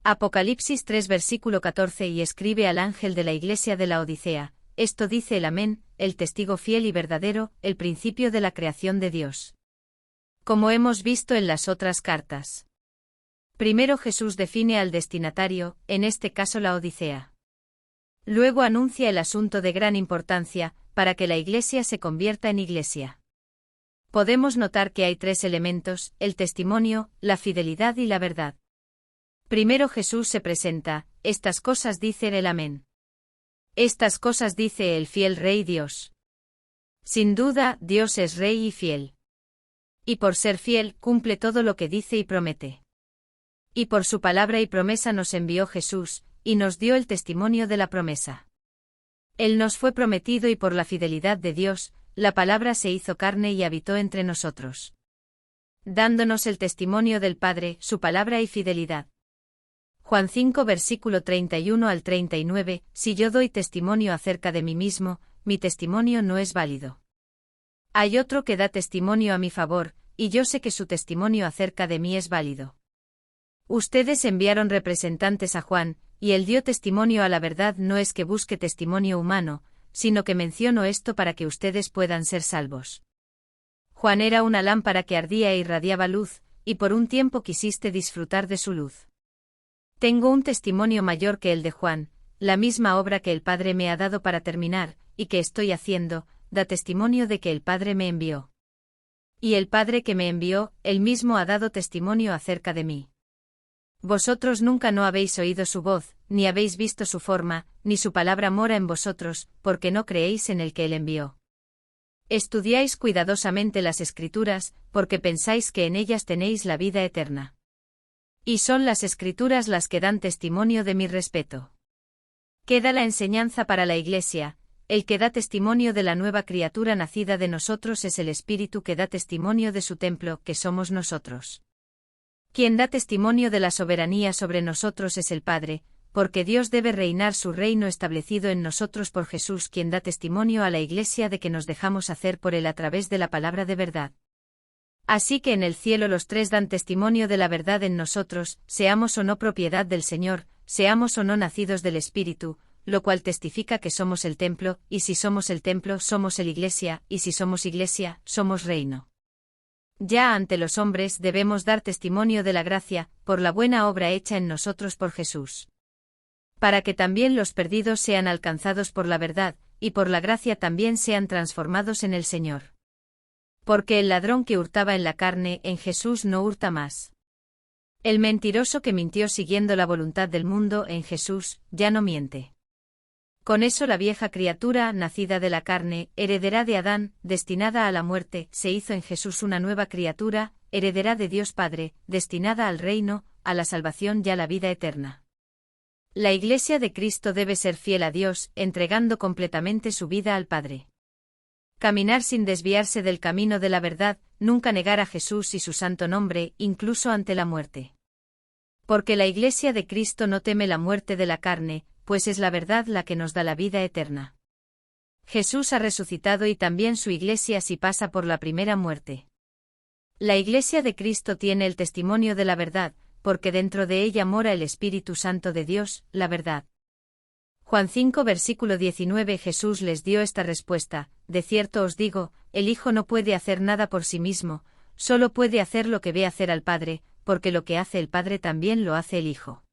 Apocalipsis 3 versículo 14 y escribe al ángel de la iglesia de la Odisea, esto dice el Amén, el testigo fiel y verdadero, el principio de la creación de Dios. Como hemos visto en las otras cartas. Primero Jesús define al destinatario, en este caso la Odisea. Luego anuncia el asunto de gran importancia, para que la iglesia se convierta en iglesia. Podemos notar que hay 3 elementos, el testimonio, la fidelidad y la verdad. Primero Jesús se presenta, estas cosas dice el Amén. Estas cosas dice el fiel Rey Dios. Sin duda, Dios es Rey y fiel. Y por ser fiel, cumple todo lo que dice y promete. Y por su palabra y promesa nos envió Jesús, y nos dio el testimonio de la promesa. Él nos fue prometido y por la fidelidad de Dios, la palabra se hizo carne y habitó entre nosotros. Dándonos el testimonio del Padre, su palabra y fidelidad. Juan 5 versículo 31 al 39, si yo doy testimonio acerca de mí mismo, mi testimonio no es válido. Hay otro que da testimonio a mi favor, y yo sé que su testimonio acerca de mí es válido. Ustedes enviaron representantes a Juan, y él dio testimonio a la verdad. No es que busque testimonio humano, sino que menciono esto para que ustedes puedan ser salvos. Juan era una lámpara que ardía e irradiaba luz, y por un tiempo quisiste disfrutar de su luz. Tengo un testimonio mayor que el de Juan, la misma obra que el Padre me ha dado para terminar, y que estoy haciendo, da testimonio de que el Padre me envió. Y el Padre que me envió, él mismo ha dado testimonio acerca de mí. Vosotros nunca no habéis oído su voz, ni habéis visto su forma, ni su palabra mora en vosotros, porque no creéis en el que él envió. Estudiáis cuidadosamente las Escrituras, porque pensáis que en ellas tenéis la vida eterna. Y son las Escrituras las que dan testimonio de mi respeto. Queda la enseñanza para la Iglesia, el que da testimonio de la nueva criatura nacida de nosotros es el Espíritu que da testimonio de su templo, que somos nosotros. Quien da testimonio de la soberanía sobre nosotros es el Padre, porque Dios debe reinar su reino establecido en nosotros por Jesús, quien da testimonio a la Iglesia de que nos dejamos hacer por él a través de la palabra de verdad. Así que en el cielo los 3 dan testimonio de la verdad en nosotros, seamos o no propiedad del Señor, seamos o no nacidos del Espíritu, lo cual testifica que somos el templo, y si somos el templo somos el Iglesia, y si somos Iglesia, somos reino. Ya ante los hombres debemos dar testimonio de la gracia, por la buena obra hecha en nosotros por Jesús. Para que también los perdidos sean alcanzados por la verdad, y por la gracia también sean transformados en el Señor. Porque el ladrón que hurtaba en la carne, en Jesús no hurta más. El mentiroso que mintió siguiendo la voluntad del mundo, en Jesús, ya no miente. Con eso la vieja criatura, nacida de la carne, heredera de Adán, destinada a la muerte, se hizo en Jesús una nueva criatura, heredera de Dios Padre, destinada al reino, a la salvación y a la vida eterna. La Iglesia de Cristo debe ser fiel a Dios, entregando completamente su vida al Padre. Caminar sin desviarse del camino de la verdad, nunca negar a Jesús y su santo nombre, incluso ante la muerte. Porque la Iglesia de Cristo no teme la muerte de la carne, pues es la verdad la que nos da la vida eterna. Jesús ha resucitado y también su Iglesia si pasa por la primera muerte. La Iglesia de Cristo tiene el testimonio de la verdad, porque dentro de ella mora el Espíritu Santo de Dios, la verdad. Juan 5 versículo 19 Jesús les dio esta respuesta, de cierto os digo, el Hijo no puede hacer nada por sí mismo, solo puede hacer lo que ve hacer al Padre, porque lo que hace el Padre también lo hace el Hijo.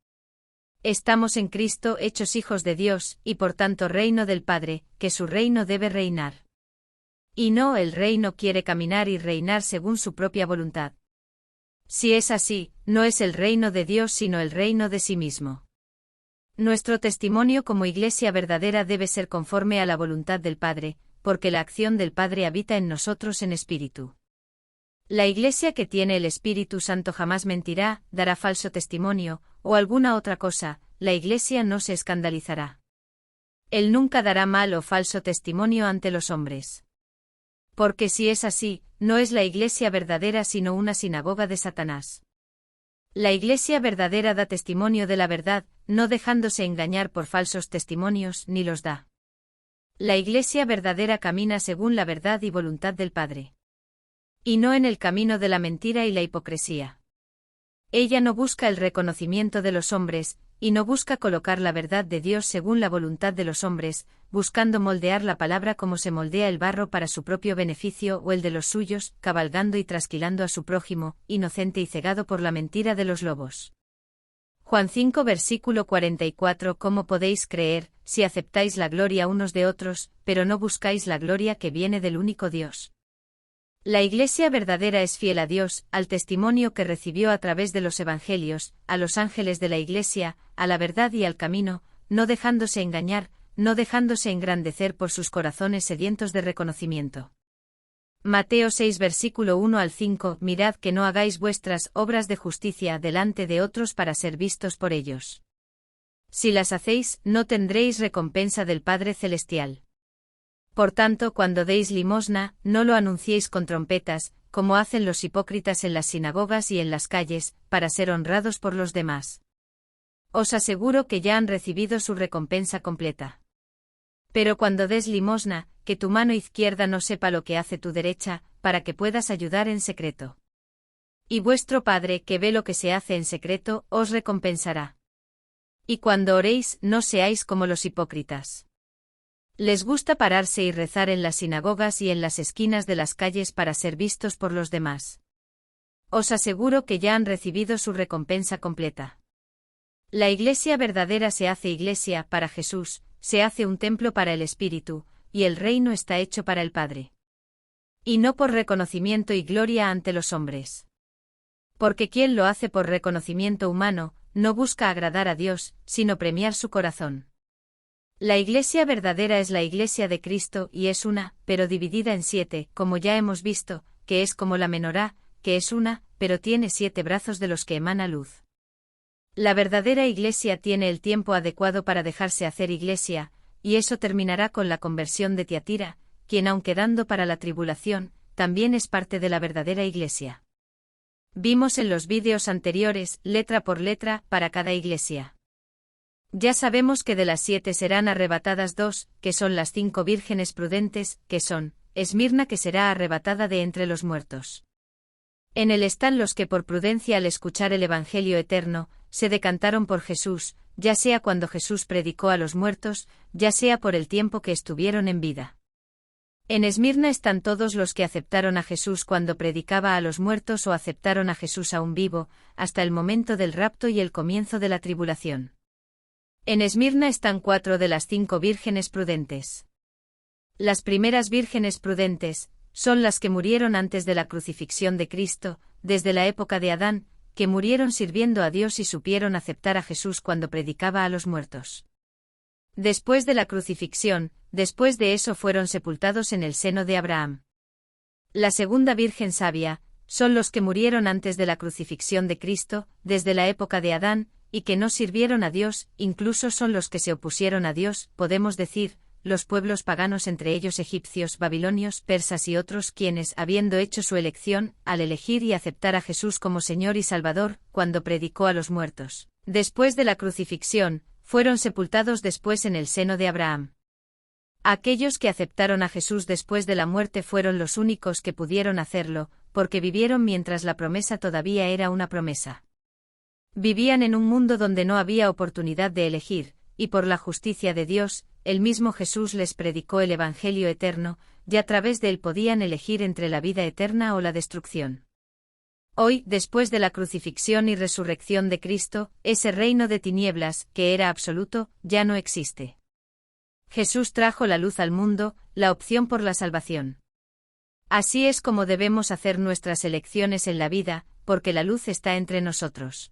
Estamos en Cristo hechos hijos de Dios, y por tanto reino del Padre, que su reino debe reinar. Y no el reino quiere caminar y reinar según su propia voluntad. Si es así, no es el reino de Dios sino el reino de sí mismo. Nuestro testimonio como Iglesia verdadera debe ser conforme a la voluntad del Padre, porque la acción del Padre habita en nosotros en espíritu. La Iglesia que tiene el Espíritu Santo jamás mentirá, dará falso testimonio, o alguna otra cosa, la Iglesia no se escandalizará. Él nunca dará mal o falso testimonio ante los hombres. Porque si es así, no es la Iglesia verdadera sino una sinagoga de Satanás. La Iglesia verdadera da testimonio de la verdad, no dejándose engañar por falsos testimonios, ni los da. La Iglesia verdadera camina según la verdad y voluntad del Padre. Y no en el camino de la mentira y la hipocresía. Ella no busca el reconocimiento de los hombres, y no busca colocar la verdad de Dios según la voluntad de los hombres, buscando moldear la palabra como se moldea el barro para su propio beneficio o el de los suyos, cabalgando y trasquilando a su prójimo, inocente y cegado por la mentira de los lobos. Juan 5 versículo 44 ¿Cómo podéis creer, si aceptáis la gloria unos de otros, pero no buscáis la gloria que viene del único Dios? La Iglesia verdadera es fiel a Dios, al testimonio que recibió a través de los Evangelios, a los ángeles de la Iglesia, a la verdad y al camino, no dejándose engañar, no dejándose engrandecer por sus corazones sedientos de reconocimiento. Mateo 6 versículo 1 al 5 Mirad que no hagáis vuestras obras de justicia delante de otros para ser vistos por ellos. Si las hacéis, no tendréis recompensa del Padre Celestial. Por tanto, cuando deis limosna, no lo anunciéis con trompetas, como hacen los hipócritas en las sinagogas y en las calles, para ser honrados por los demás. Os aseguro que ya han recibido su recompensa completa. Pero cuando des limosna, que tu mano izquierda no sepa lo que hace tu derecha, para que puedas ayudar en secreto. Y vuestro Padre, que ve lo que se hace en secreto, os recompensará. Y cuando oréis, no seáis como los hipócritas. Les gusta pararse y rezar en las sinagogas y en las esquinas de las calles para ser vistos por los demás. Os aseguro que ya han recibido su recompensa completa. La Iglesia verdadera se hace Iglesia para Jesús, se hace un templo para el Espíritu, y el reino está hecho para el Padre. Y no por reconocimiento y gloria ante los hombres. Porque quien lo hace por reconocimiento humano, no busca agradar a Dios, sino premiar su corazón. La Iglesia verdadera es la Iglesia de Cristo y es una, pero dividida en 7, como ya hemos visto, que es como la menorá, que es una, pero tiene 7 brazos de los que emana luz. La verdadera Iglesia tiene el tiempo adecuado para dejarse hacer Iglesia, y eso terminará con la conversión de Tiatira, quien aun quedando para la tribulación, también es parte de la verdadera Iglesia. Vimos en los vídeos anteriores, letra por letra, para cada iglesia. Ya sabemos que de las 7 serán arrebatadas 2, que son las 5 vírgenes prudentes, que son, Esmirna que será arrebatada de entre los muertos. En él están los que por prudencia al escuchar el Evangelio eterno, se decantaron por Jesús, ya sea cuando Jesús predicó a los muertos, ya sea por el tiempo que estuvieron en vida. En Esmirna están todos los que aceptaron a Jesús cuando predicaba a los muertos o aceptaron a Jesús aún vivo, hasta el momento del rapto y el comienzo de la tribulación. En Esmirna están 4 de las 5 vírgenes prudentes. Las primeras vírgenes prudentes son las que murieron antes de la crucifixión de Cristo, desde la época de Adán, que murieron sirviendo a Dios y supieron aceptar a Jesús cuando predicaba a los muertos. Después de la crucifixión, después de eso fueron sepultados en el seno de Abraham. La segunda Virgen sabia son los que murieron antes de la crucifixión de Cristo, desde la época de Adán, y que no sirvieron a Dios, incluso son los que se opusieron a Dios, podemos decir, los pueblos paganos entre ellos egipcios, babilonios, persas y otros quienes, habiendo hecho su elección, al elegir y aceptar a Jesús como Señor y Salvador, cuando predicó a los muertos, después de la crucifixión, fueron sepultados después en el seno de Abraham. Aquellos que aceptaron a Jesús después de la muerte fueron los únicos que pudieron hacerlo, porque vivieron mientras la promesa todavía era una promesa. Vivían en un mundo donde no había oportunidad de elegir, y por la justicia de Dios, el mismo Jesús les predicó el Evangelio eterno, y a través de él podían elegir entre la vida eterna o la destrucción. Hoy, después de la crucifixión y resurrección de Cristo, ese reino de tinieblas, que era absoluto, ya no existe. Jesús trajo la luz al mundo, la opción por la salvación. Así es como debemos hacer nuestras elecciones en la vida, porque la luz está entre nosotros.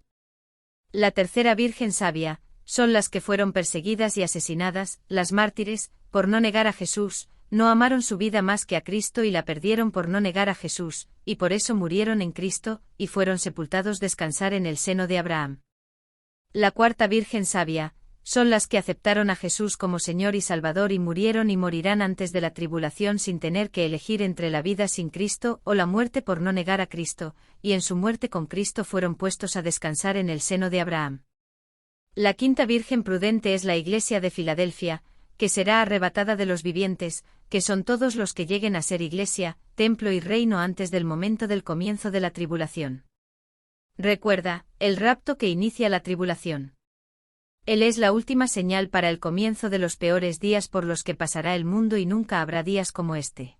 La tercera Virgen sabia son las que fueron perseguidas y asesinadas, las mártires, por no negar a Jesús, no amaron su vida más que a Cristo y la perdieron por no negar a Jesús, y por eso murieron en Cristo, y fueron sepultados descansar en el seno de Abraham. La cuarta Virgen sabia, son las que aceptaron a Jesús como Señor y Salvador y murieron y morirán antes de la tribulación sin tener que elegir entre la vida sin Cristo o la muerte por no negar a Cristo, y en su muerte con Cristo fueron puestos a descansar en el seno de Abraham. La quinta Virgen prudente es la Iglesia de Filadelfia, que será arrebatada de los vivientes, que son todos los que lleguen a ser Iglesia, templo y reino antes del momento del comienzo de la tribulación. Recuerda, el rapto que inicia la tribulación. Él es la última señal para el comienzo de los peores días por los que pasará el mundo y nunca habrá días como este.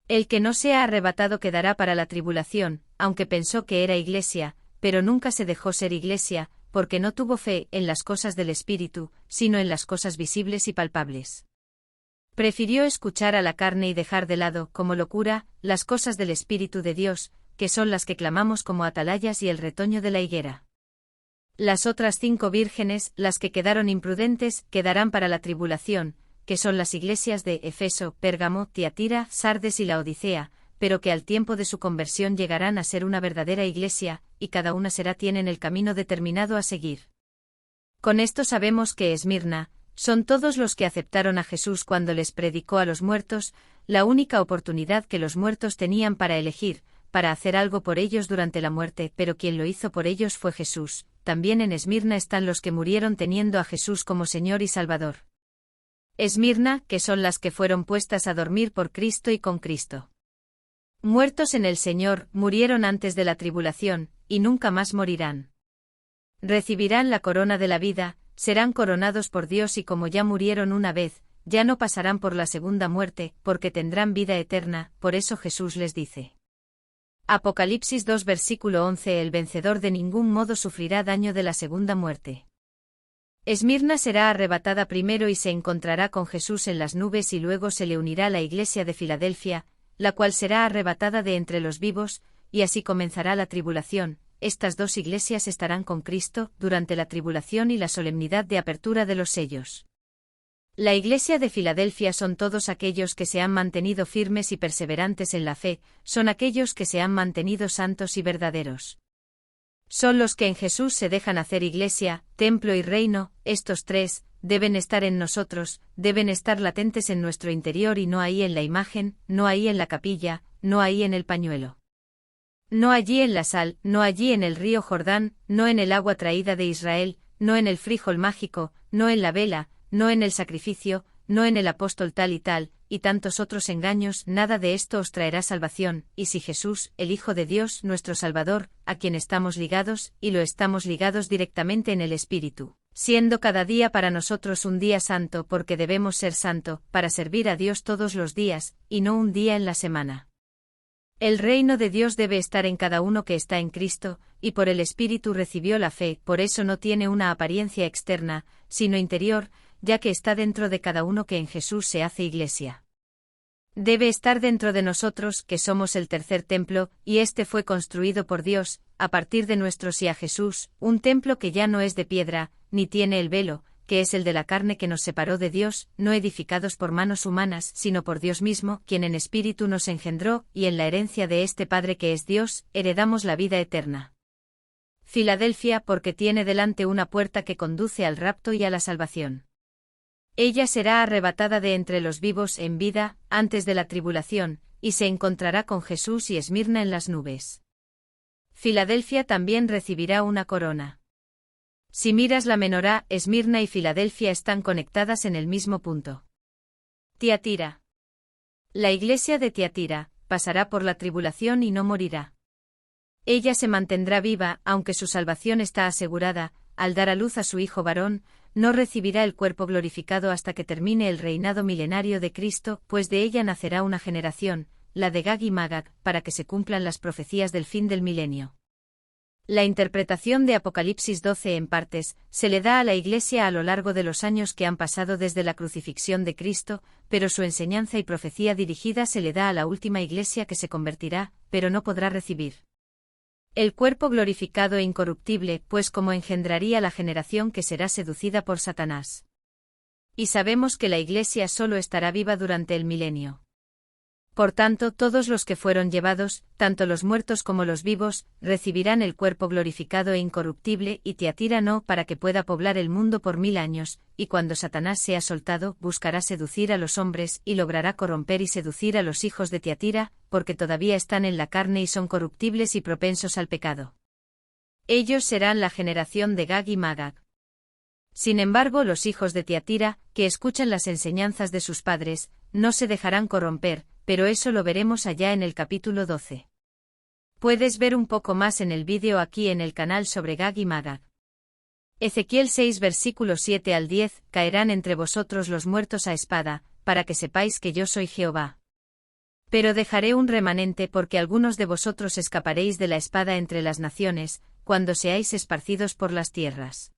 El que no sea arrebatado quedará para la tribulación, aunque pensó que era Iglesia, pero nunca se dejó ser Iglesia, porque no tuvo fe en las cosas del Espíritu, sino en las cosas visibles y palpables. Prefirió escuchar a la carne y dejar de lado, como locura, las cosas del Espíritu de Dios, que son las que clamamos como atalayas y el retoño de la higuera. Las otras 5 vírgenes, las que quedaron imprudentes, quedarán para la tribulación, que son las iglesias de Efeso, Pérgamo, Tiatira, Sardes y Laodicea, pero que al tiempo de su conversión llegarán a ser una verdadera iglesia, y cada una tienen el camino determinado a seguir. Con esto sabemos que Esmirna, son todos los que aceptaron a Jesús cuando les predicó a los muertos, la única oportunidad que los muertos tenían para elegir, para hacer algo por ellos durante la muerte, pero quien lo hizo por ellos fue Jesús. También en Esmirna están los que murieron teniendo a Jesús como Señor y Salvador. Esmirna, que son las que fueron puestas a dormir por Cristo y con Cristo. Muertos en el Señor, murieron antes de la tribulación, y nunca más morirán. Recibirán la corona de la vida, serán coronados por Dios y como ya murieron una vez, ya no pasarán por la segunda muerte, porque tendrán vida eterna, por eso Jesús les dice. Apocalipsis 2 versículo 11 El vencedor de ningún modo sufrirá daño de la segunda muerte. Esmirna será arrebatada primero y se encontrará con Jesús en las nubes y luego se le unirá la iglesia de Filadelfia, la cual será arrebatada de entre los vivos, y así comenzará la tribulación. Estas 2 iglesias estarán con Cristo durante la tribulación y la solemnidad de apertura de los sellos. La iglesia de Filadelfia son todos aquellos que se han mantenido firmes y perseverantes en la fe, son aquellos que se han mantenido santos y verdaderos. Son los que en Jesús se dejan hacer iglesia, templo y reino. Estos 3, deben estar en nosotros, deben estar latentes en nuestro interior y no ahí en la imagen, no ahí en la capilla, no ahí en el pañuelo. No allí en la sal, no allí en el río Jordán, no en el agua traída de Israel, no en el frijol mágico, no en la vela, no en el sacrificio, no en el apóstol tal y tantos otros engaños, nada de esto os traerá salvación, y si Jesús, el Hijo de Dios, nuestro Salvador, a quien estamos ligados, y lo estamos ligados directamente en el Espíritu, siendo cada día para nosotros un día santo porque debemos ser santo, para servir a Dios todos los días, y no un día en la semana. El reino de Dios debe estar en cada uno que está en Cristo, y por el Espíritu recibió la fe, por eso no tiene una apariencia externa, sino interior, ya que está dentro de cada uno que en Jesús se hace iglesia. Debe estar dentro de nosotros, que somos el tercer templo, y este fue construido por Dios, a partir de nuestro sí a Jesús, un templo que ya no es de piedra, ni tiene el velo, que es el de la carne que nos separó de Dios, no edificados por manos humanas, sino por Dios mismo, quien en espíritu nos engendró, y en la herencia de este Padre que es Dios, heredamos la vida eterna. Filadelfia, porque tiene delante una puerta que conduce al rapto y a la salvación. Ella será arrebatada de entre los vivos en vida, antes de la tribulación, y se encontrará con Jesús y Esmirna en las nubes. Filadelfia también recibirá una corona. Si miras la menorá, Esmirna y Filadelfia están conectadas en el mismo punto. Tiatira. La iglesia de Tiatira pasará por la tribulación y no morirá. Ella se mantendrá viva, aunque su salvación está asegurada, al dar a luz a su hijo varón, no recibirá el cuerpo glorificado hasta que termine el reinado milenario de Cristo, pues de ella nacerá una generación, la de Gag y Magag, para que se cumplan las profecías del fin del milenio. La interpretación de Apocalipsis 12 en partes, se le da a la Iglesia a lo largo de los años que han pasado desde la crucifixión de Cristo, pero su enseñanza y profecía dirigida se le da a la última Iglesia que se convertirá, pero no podrá recibir el cuerpo glorificado e incorruptible, pues como engendraría la generación que será seducida por Satanás. Y sabemos que la Iglesia solo estará viva durante el milenio. Por tanto, todos los que fueron llevados, tanto los muertos como los vivos, recibirán el cuerpo glorificado e incorruptible, y Tiatira no, para que pueda poblar el mundo por 1000 años, y cuando Satanás sea soltado, buscará seducir a los hombres, y logrará corromper y seducir a los hijos de Tiatira, porque todavía están en la carne y son corruptibles y propensos al pecado. Ellos serán la generación de Gag y Magag. Sin embargo, los hijos de Tiatira, que escuchan las enseñanzas de sus padres, no se dejarán corromper, pero eso lo veremos allá en el capítulo 12. Puedes ver un poco más en el vídeo aquí en el canal sobre Gag y Magag. Ezequiel 6 versículos 7 al 10, caerán entre vosotros los muertos a espada, para que sepáis que yo soy Jehová. Pero dejaré un remanente porque algunos de vosotros escaparéis de la espada entre las naciones, cuando seáis esparcidos por las tierras.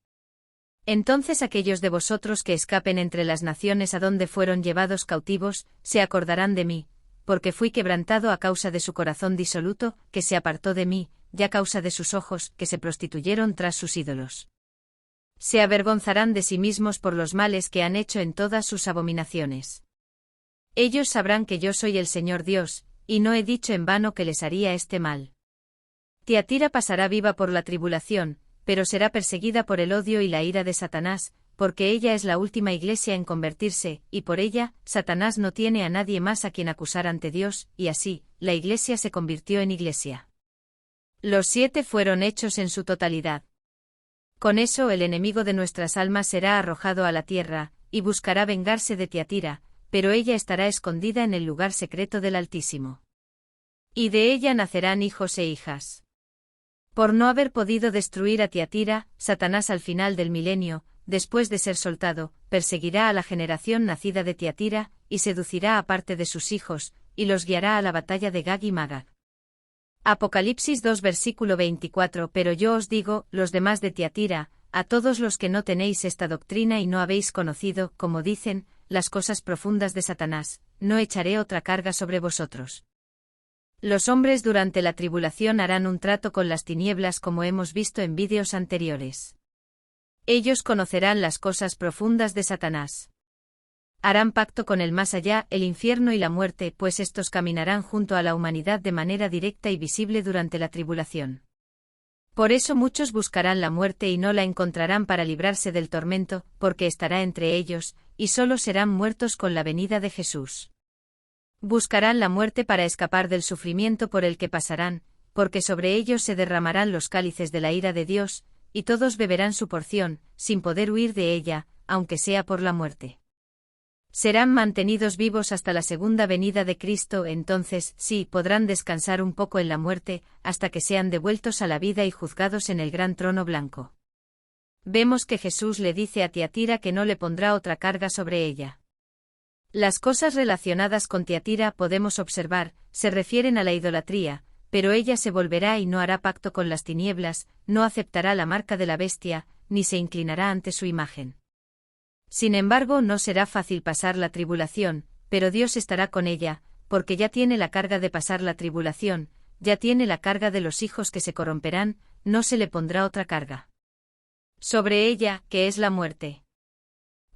Entonces aquellos de vosotros que escapen entre las naciones a donde fueron llevados cautivos, se acordarán de mí, porque fui quebrantado a causa de su corazón disoluto, que se apartó de mí, y a causa de sus ojos, que se prostituyeron tras sus ídolos. Se avergonzarán de sí mismos por los males que han hecho en todas sus abominaciones. Ellos sabrán que yo soy el Señor Dios, y no he dicho en vano que les haría este mal. Tiatira pasará viva por la tribulación, pero será perseguida por el odio y la ira de Satanás, porque ella es la última iglesia en convertirse, y por ella, Satanás no tiene a nadie más a quien acusar ante Dios, y así, la iglesia se convirtió en iglesia. Los 7 fueron hechos en su totalidad. Con eso el enemigo de nuestras almas será arrojado a la tierra, y buscará vengarse de Tiatira, pero ella estará escondida en el lugar secreto del Altísimo. Y de ella nacerán hijos e hijas. Por no haber podido destruir a Tiatira, Satanás al final del milenio, después de ser soltado, perseguirá a la generación nacida de Tiatira, y seducirá a parte de sus hijos, y los guiará a la batalla de Gag y Magag. Apocalipsis 2 versículo 24. Pero yo os digo, los demás de Tiatira, a todos los que no tenéis esta doctrina y no habéis conocido, como dicen, las cosas profundas de Satanás, no echaré otra carga sobre vosotros. Los hombres durante la tribulación harán un trato con las tinieblas como hemos visto en vídeos anteriores. Ellos conocerán las cosas profundas de Satanás. Harán pacto con el más allá, el infierno y la muerte, pues estos caminarán junto a la humanidad de manera directa y visible durante la tribulación. Por eso muchos buscarán la muerte y no la encontrarán para librarse del tormento, porque estará entre ellos, y solo serán muertos con la venida de Jesús. Buscarán la muerte para escapar del sufrimiento por el que pasarán, porque sobre ellos se derramarán los cálices de la ira de Dios, y todos beberán su porción, sin poder huir de ella, aunque sea por la muerte. Serán mantenidos vivos hasta la segunda venida de Cristo, entonces sí podrán descansar un poco en la muerte, hasta que sean devueltos a la vida y juzgados en el gran trono blanco. Vemos que Jesús le dice a Tiatira que no le pondrá otra carga sobre ella. Las cosas relacionadas con Tiatira podemos observar, se refieren a la idolatría, pero ella se volverá y no hará pacto con las tinieblas, no aceptará la marca de la bestia, ni se inclinará ante su imagen. Sin embargo, no será fácil pasar la tribulación, pero Dios estará con ella, porque ya tiene la carga de pasar la tribulación, ya tiene la carga de los hijos que se corromperán, no se le pondrá otra carga sobre ella, que es la muerte.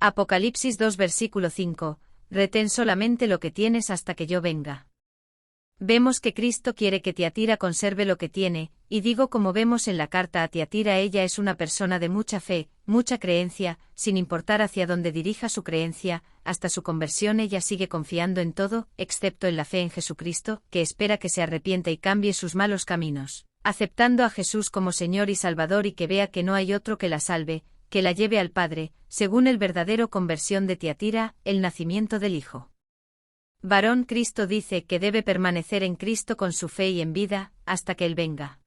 Apocalipsis 2 versículo 5. Retén solamente lo que tienes hasta que yo venga. Vemos que Cristo quiere que Tiatira conserve lo que tiene, y digo como vemos en la carta a Tiatira, ella es una persona de mucha fe, mucha creencia, sin importar hacia dónde dirija su creencia, hasta su conversión ella sigue confiando en todo, excepto en la fe en Jesucristo, que espera que se arrepienta y cambie sus malos caminos, aceptando a Jesús como Señor y Salvador y que vea que no hay otro que la salve, que la lleve al Padre, según el verdadero conversión de Tiatira, el nacimiento del Hijo varón. Cristo dice que debe permanecer en Cristo con su fe y en vida, hasta que Él venga.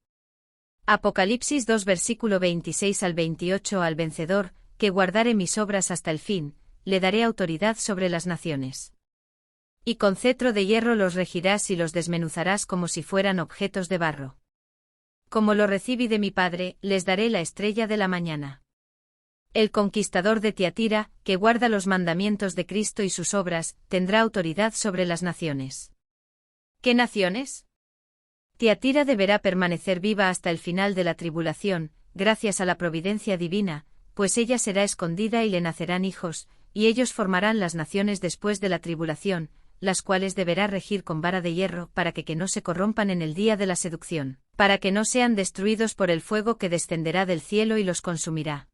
Apocalipsis 2 versículo 26 al 28. Al vencedor, que guardare mis obras hasta el fin, le daré autoridad sobre las naciones. Y con cetro de hierro los regirás y los desmenuzarás como si fueran objetos de barro. Como lo recibí de mi Padre, les daré la estrella de la mañana. El conquistador de Tiatira, que guarda los mandamientos de Cristo y sus obras, tendrá autoridad sobre las naciones. ¿Qué naciones? Tiatira deberá permanecer viva hasta el final de la tribulación, gracias a la providencia divina, pues ella será escondida y le nacerán hijos, y ellos formarán las naciones después de la tribulación, las cuales deberá regir con vara de hierro para que no se corrompan en el día de la seducción, para que no sean destruidos por el fuego que descenderá del cielo y los consumirá.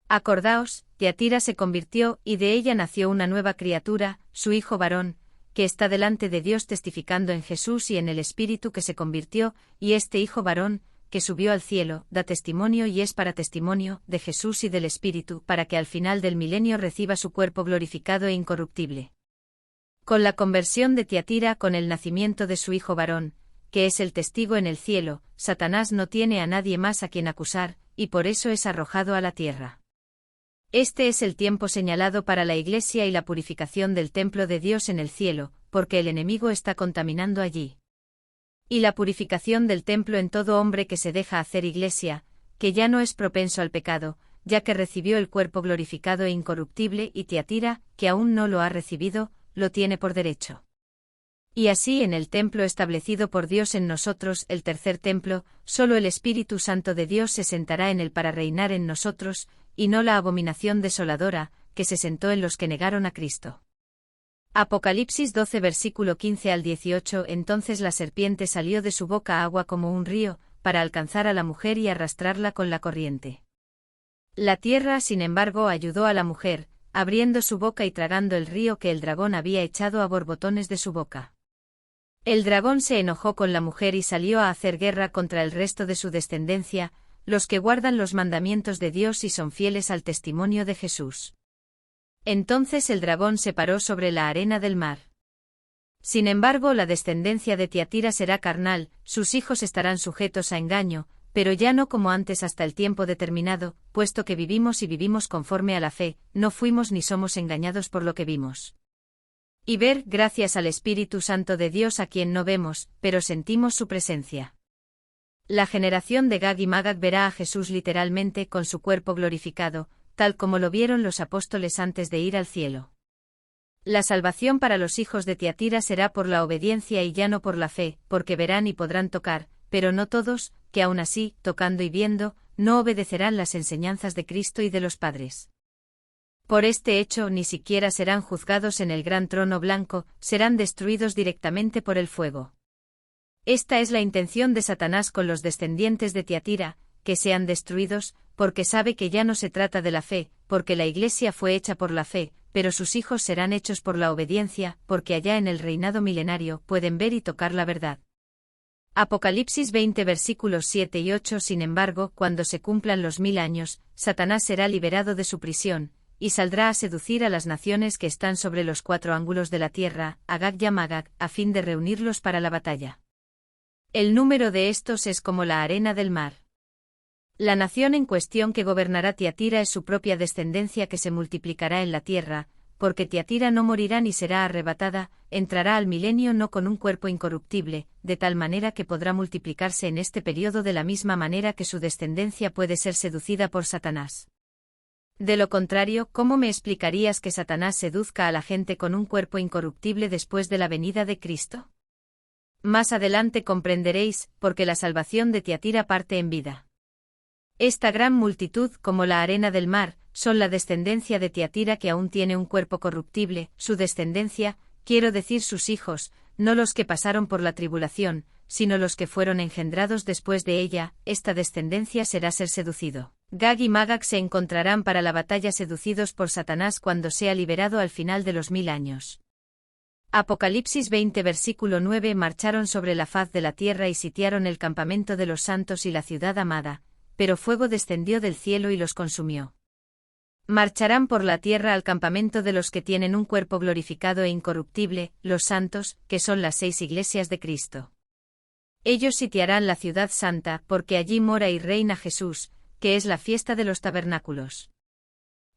Acordaos, Tiatira se convirtió y de ella nació una nueva criatura, su hijo varón, que está delante de Dios testificando en Jesús y en el Espíritu que se convirtió, y este hijo varón, que subió al cielo, da testimonio y es para testimonio de Jesús y del Espíritu, para que al final del milenio reciba su cuerpo glorificado e incorruptible. Con la conversión de Tiatira, con el nacimiento de su hijo varón, que es el testigo en el cielo, Satanás no tiene a nadie más a quien acusar, y por eso es arrojado a la tierra. Este es el tiempo señalado para la Iglesia y la purificación del templo de Dios en el cielo, porque el enemigo está contaminando allí. Y la purificación del templo en todo hombre que se deja hacer Iglesia, que ya no es propenso al pecado, ya que recibió el cuerpo glorificado e incorruptible, y Tiatira, que aún no lo ha recibido, lo tiene por derecho. Y así en el templo establecido por Dios en nosotros, el tercer templo, solo el Espíritu Santo de Dios se sentará en él para reinar en nosotros, y no la abominación desoladora, que se sentó en los que negaron a Cristo. Apocalipsis 12 versículo 15 al 18. Entonces la serpiente salió de su boca agua como un río, para alcanzar a la mujer y arrastrarla con la corriente. La tierra, sin embargo, ayudó a la mujer, abriendo su boca y tragando el río que el dragón había echado a borbotones de su boca. El dragón se enojó con la mujer y salió a hacer guerra contra el resto de su descendencia, los que guardan los mandamientos de Dios y son fieles al testimonio de Jesús. Entonces el dragón se paró sobre la arena del mar. Sin embargo, la descendencia de Tiatira será carnal, sus hijos estarán sujetos a engaño, pero ya no como antes hasta el tiempo determinado, puesto que vivimos y vivimos conforme a la fe, no fuimos ni somos engañados por lo que vimos. Y ver, gracias al Espíritu Santo de Dios a quien no vemos, pero sentimos su presencia. La generación de Gag y Magag verá a Jesús literalmente con su cuerpo glorificado, tal como lo vieron los apóstoles antes de ir al cielo. La salvación para los hijos de Tiatira será por la obediencia y ya no por la fe, porque verán y podrán tocar, pero no todos, que aún así, tocando y viendo, no obedecerán las enseñanzas de Cristo y de los padres. Por este hecho ni siquiera serán juzgados en el gran trono blanco, serán destruidos directamente por el fuego. Esta es la intención de Satanás con los descendientes de Tiatira, que sean destruidos, porque sabe que ya no se trata de la fe, porque la Iglesia fue hecha por la fe, pero sus hijos serán hechos por la obediencia, porque allá en el reinado milenario pueden ver y tocar la verdad. Apocalipsis 20 versículos 7 y 8. Sin embargo, cuando se cumplan los 1000 años, Satanás será liberado de su prisión, y saldrá a seducir a las naciones que están sobre los 4 ángulos de la tierra, a Gag y a Magag, a fin de reunirlos para la batalla. El número de estos es como la arena del mar. La nación en cuestión que gobernará Tiatira es su propia descendencia que se multiplicará en la tierra, porque Tiatira no morirá ni será arrebatada, entrará al milenio no con un cuerpo incorruptible, de tal manera que podrá multiplicarse en este periodo de la misma manera que su descendencia puede ser seducida por Satanás. De lo contrario, ¿cómo me explicarías que Satanás seduzca a la gente con un cuerpo incorruptible después de la venida de Cristo? Más adelante comprenderéis, porque la salvación de Tiatira parte en vida. Esta gran multitud, como la arena del mar, son la descendencia de Tiatira que aún tiene un cuerpo corruptible, su descendencia, quiero decir sus hijos, no los que pasaron por la tribulación, sino los que fueron engendrados después de ella, esta descendencia será ser seducido. Gag y Magag se encontrarán para la batalla seducidos por Satanás cuando sea liberado al final de los 1000 años. Apocalipsis 20 versículo 9. Marcharon sobre la faz de la tierra y sitiaron el campamento de los santos y la ciudad amada, pero fuego descendió del cielo y los consumió. Marcharán por la tierra al campamento de los que tienen un cuerpo glorificado e incorruptible, los santos, que son las 6 iglesias de Cristo. Ellos sitiarán la ciudad santa, porque allí mora y reina Jesús, que es la fiesta de los tabernáculos.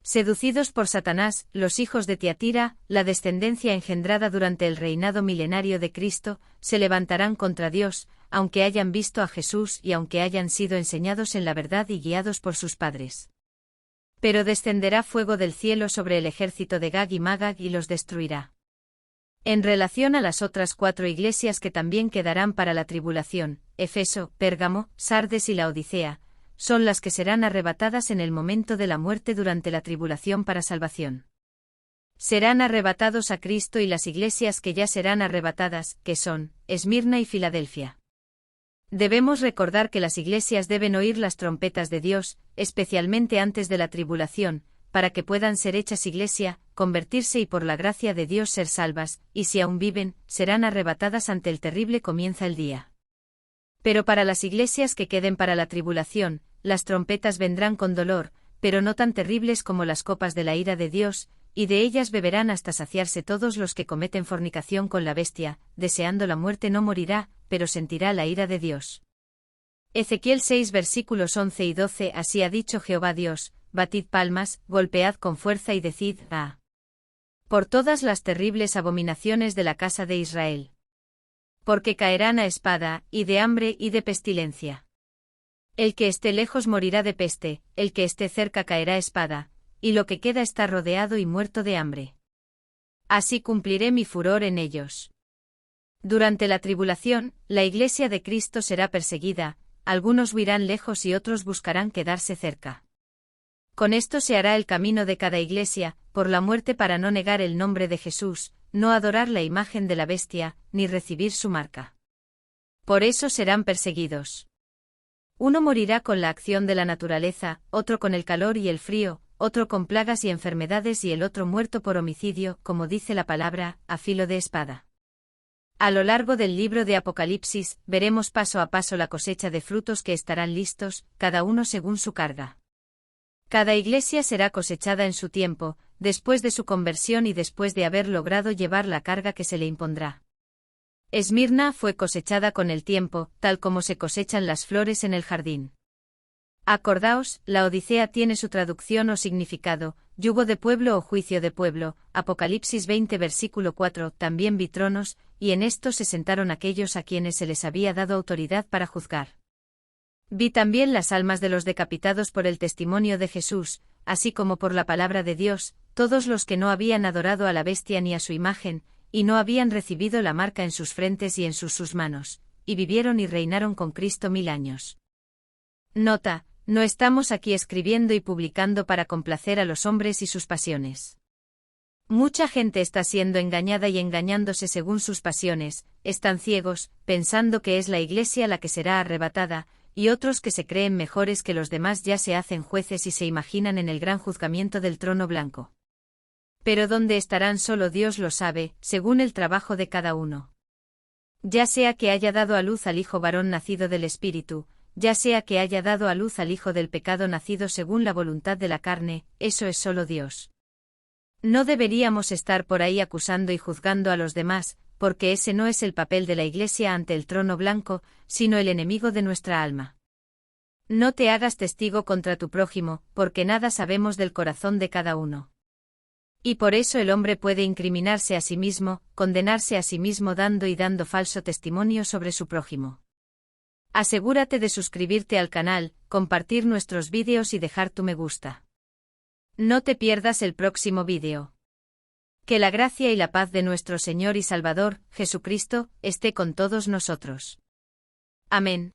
Seducidos por Satanás, los hijos de Tiatira, la descendencia engendrada durante el reinado milenario de Cristo, se levantarán contra Dios, aunque hayan visto a Jesús y aunque hayan sido enseñados en la verdad y guiados por sus padres. Pero descenderá fuego del cielo sobre el ejército de Gag y Magag y los destruirá. En relación a las otras 4 iglesias que también quedarán para la tribulación, Efeso, Pérgamo, Sardes y la Odisea, son las que serán arrebatadas en el momento de la muerte durante la tribulación para salvación. Serán arrebatados a Cristo y las iglesias que ya serán arrebatadas, que son, Esmirna y Filadelfia. Debemos recordar que las iglesias deben oír las trompetas de Dios, especialmente antes de la tribulación, para que puedan ser hechas iglesia, convertirse y por la gracia de Dios ser salvas, y si aún viven, serán arrebatadas ante el terrible comienza el día. Pero para las iglesias que queden para la tribulación, las trompetas vendrán con dolor, pero no tan terribles como las copas de la ira de Dios, y de ellas beberán hasta saciarse todos los que cometen fornicación con la bestia, deseando la muerte no morirá, pero sentirá la ira de Dios. Ezequiel 6 versículos 11 y 12 Así ha dicho Jehová Dios, batid palmas, golpead con fuerza y decid, ¡ah! Por todas las terribles abominaciones de la casa de Israel. Porque caerán a espada, y de hambre y de pestilencia. El que esté lejos morirá de peste, el que esté cerca caerá a espada, y lo que queda está rodeado y muerto de hambre. Así cumpliré mi furor en ellos. Durante la tribulación, la Iglesia de Cristo será perseguida, algunos huirán lejos y otros buscarán quedarse cerca. Con esto se hará el camino de cada iglesia, por la muerte para no negar el nombre de Jesús, no adorar la imagen de la bestia, ni recibir su marca. Por eso serán perseguidos. Uno morirá con la acción de la naturaleza, otro con el calor y el frío, otro con plagas y enfermedades y el otro muerto por homicidio, como dice la palabra, a filo de espada. A lo largo del libro de Apocalipsis, veremos paso a paso la cosecha de frutos que estarán listos, cada uno según su carga. Cada iglesia será cosechada en su tiempo, después de su conversión y después de haber logrado llevar la carga que se le impondrá. Esmirna fue cosechada con el tiempo, tal como se cosechan las flores en el jardín. Acordaos, la Odisea tiene su traducción o significado, yugo de pueblo o juicio de pueblo, Apocalipsis 20 versículo 4, también vi tronos, y en estos se sentaron aquellos a quienes se les había dado autoridad para juzgar. Vi también las almas de los decapitados por el testimonio de Jesús, así como por la palabra de Dios, todos los que no habían adorado a la bestia ni a su imagen, y no habían recibido la marca en sus frentes y en sus manos, y vivieron y reinaron con Cristo 1000 años. Nota: no estamos aquí escribiendo y publicando para complacer a los hombres y sus pasiones. Mucha gente está siendo engañada y engañándose según sus pasiones, están ciegos, pensando que es la Iglesia la que será arrebatada, y otros que se creen mejores que los demás ya se hacen jueces y se imaginan en el gran juzgamiento del trono blanco. Pero dónde estarán solo Dios lo sabe, según el trabajo de cada uno. Ya sea que haya dado a luz al hijo varón nacido del Espíritu, ya sea que haya dado a luz al hijo del pecado nacido según la voluntad de la carne, eso es solo Dios. No deberíamos estar por ahí acusando y juzgando a los demás, porque ese no es el papel de la Iglesia ante el trono blanco, sino el enemigo de nuestra alma. No te hagas testigo contra tu prójimo, porque nada sabemos del corazón de cada uno. Y por eso el hombre puede incriminarse a sí mismo, condenarse a sí mismo dando falso testimonio sobre su prójimo. Asegúrate de suscribirte al canal, compartir nuestros vídeos y dejar tu me gusta. No te pierdas el próximo vídeo. Que la gracia y la paz de nuestro Señor y Salvador, Jesucristo, esté con todos nosotros. Amén.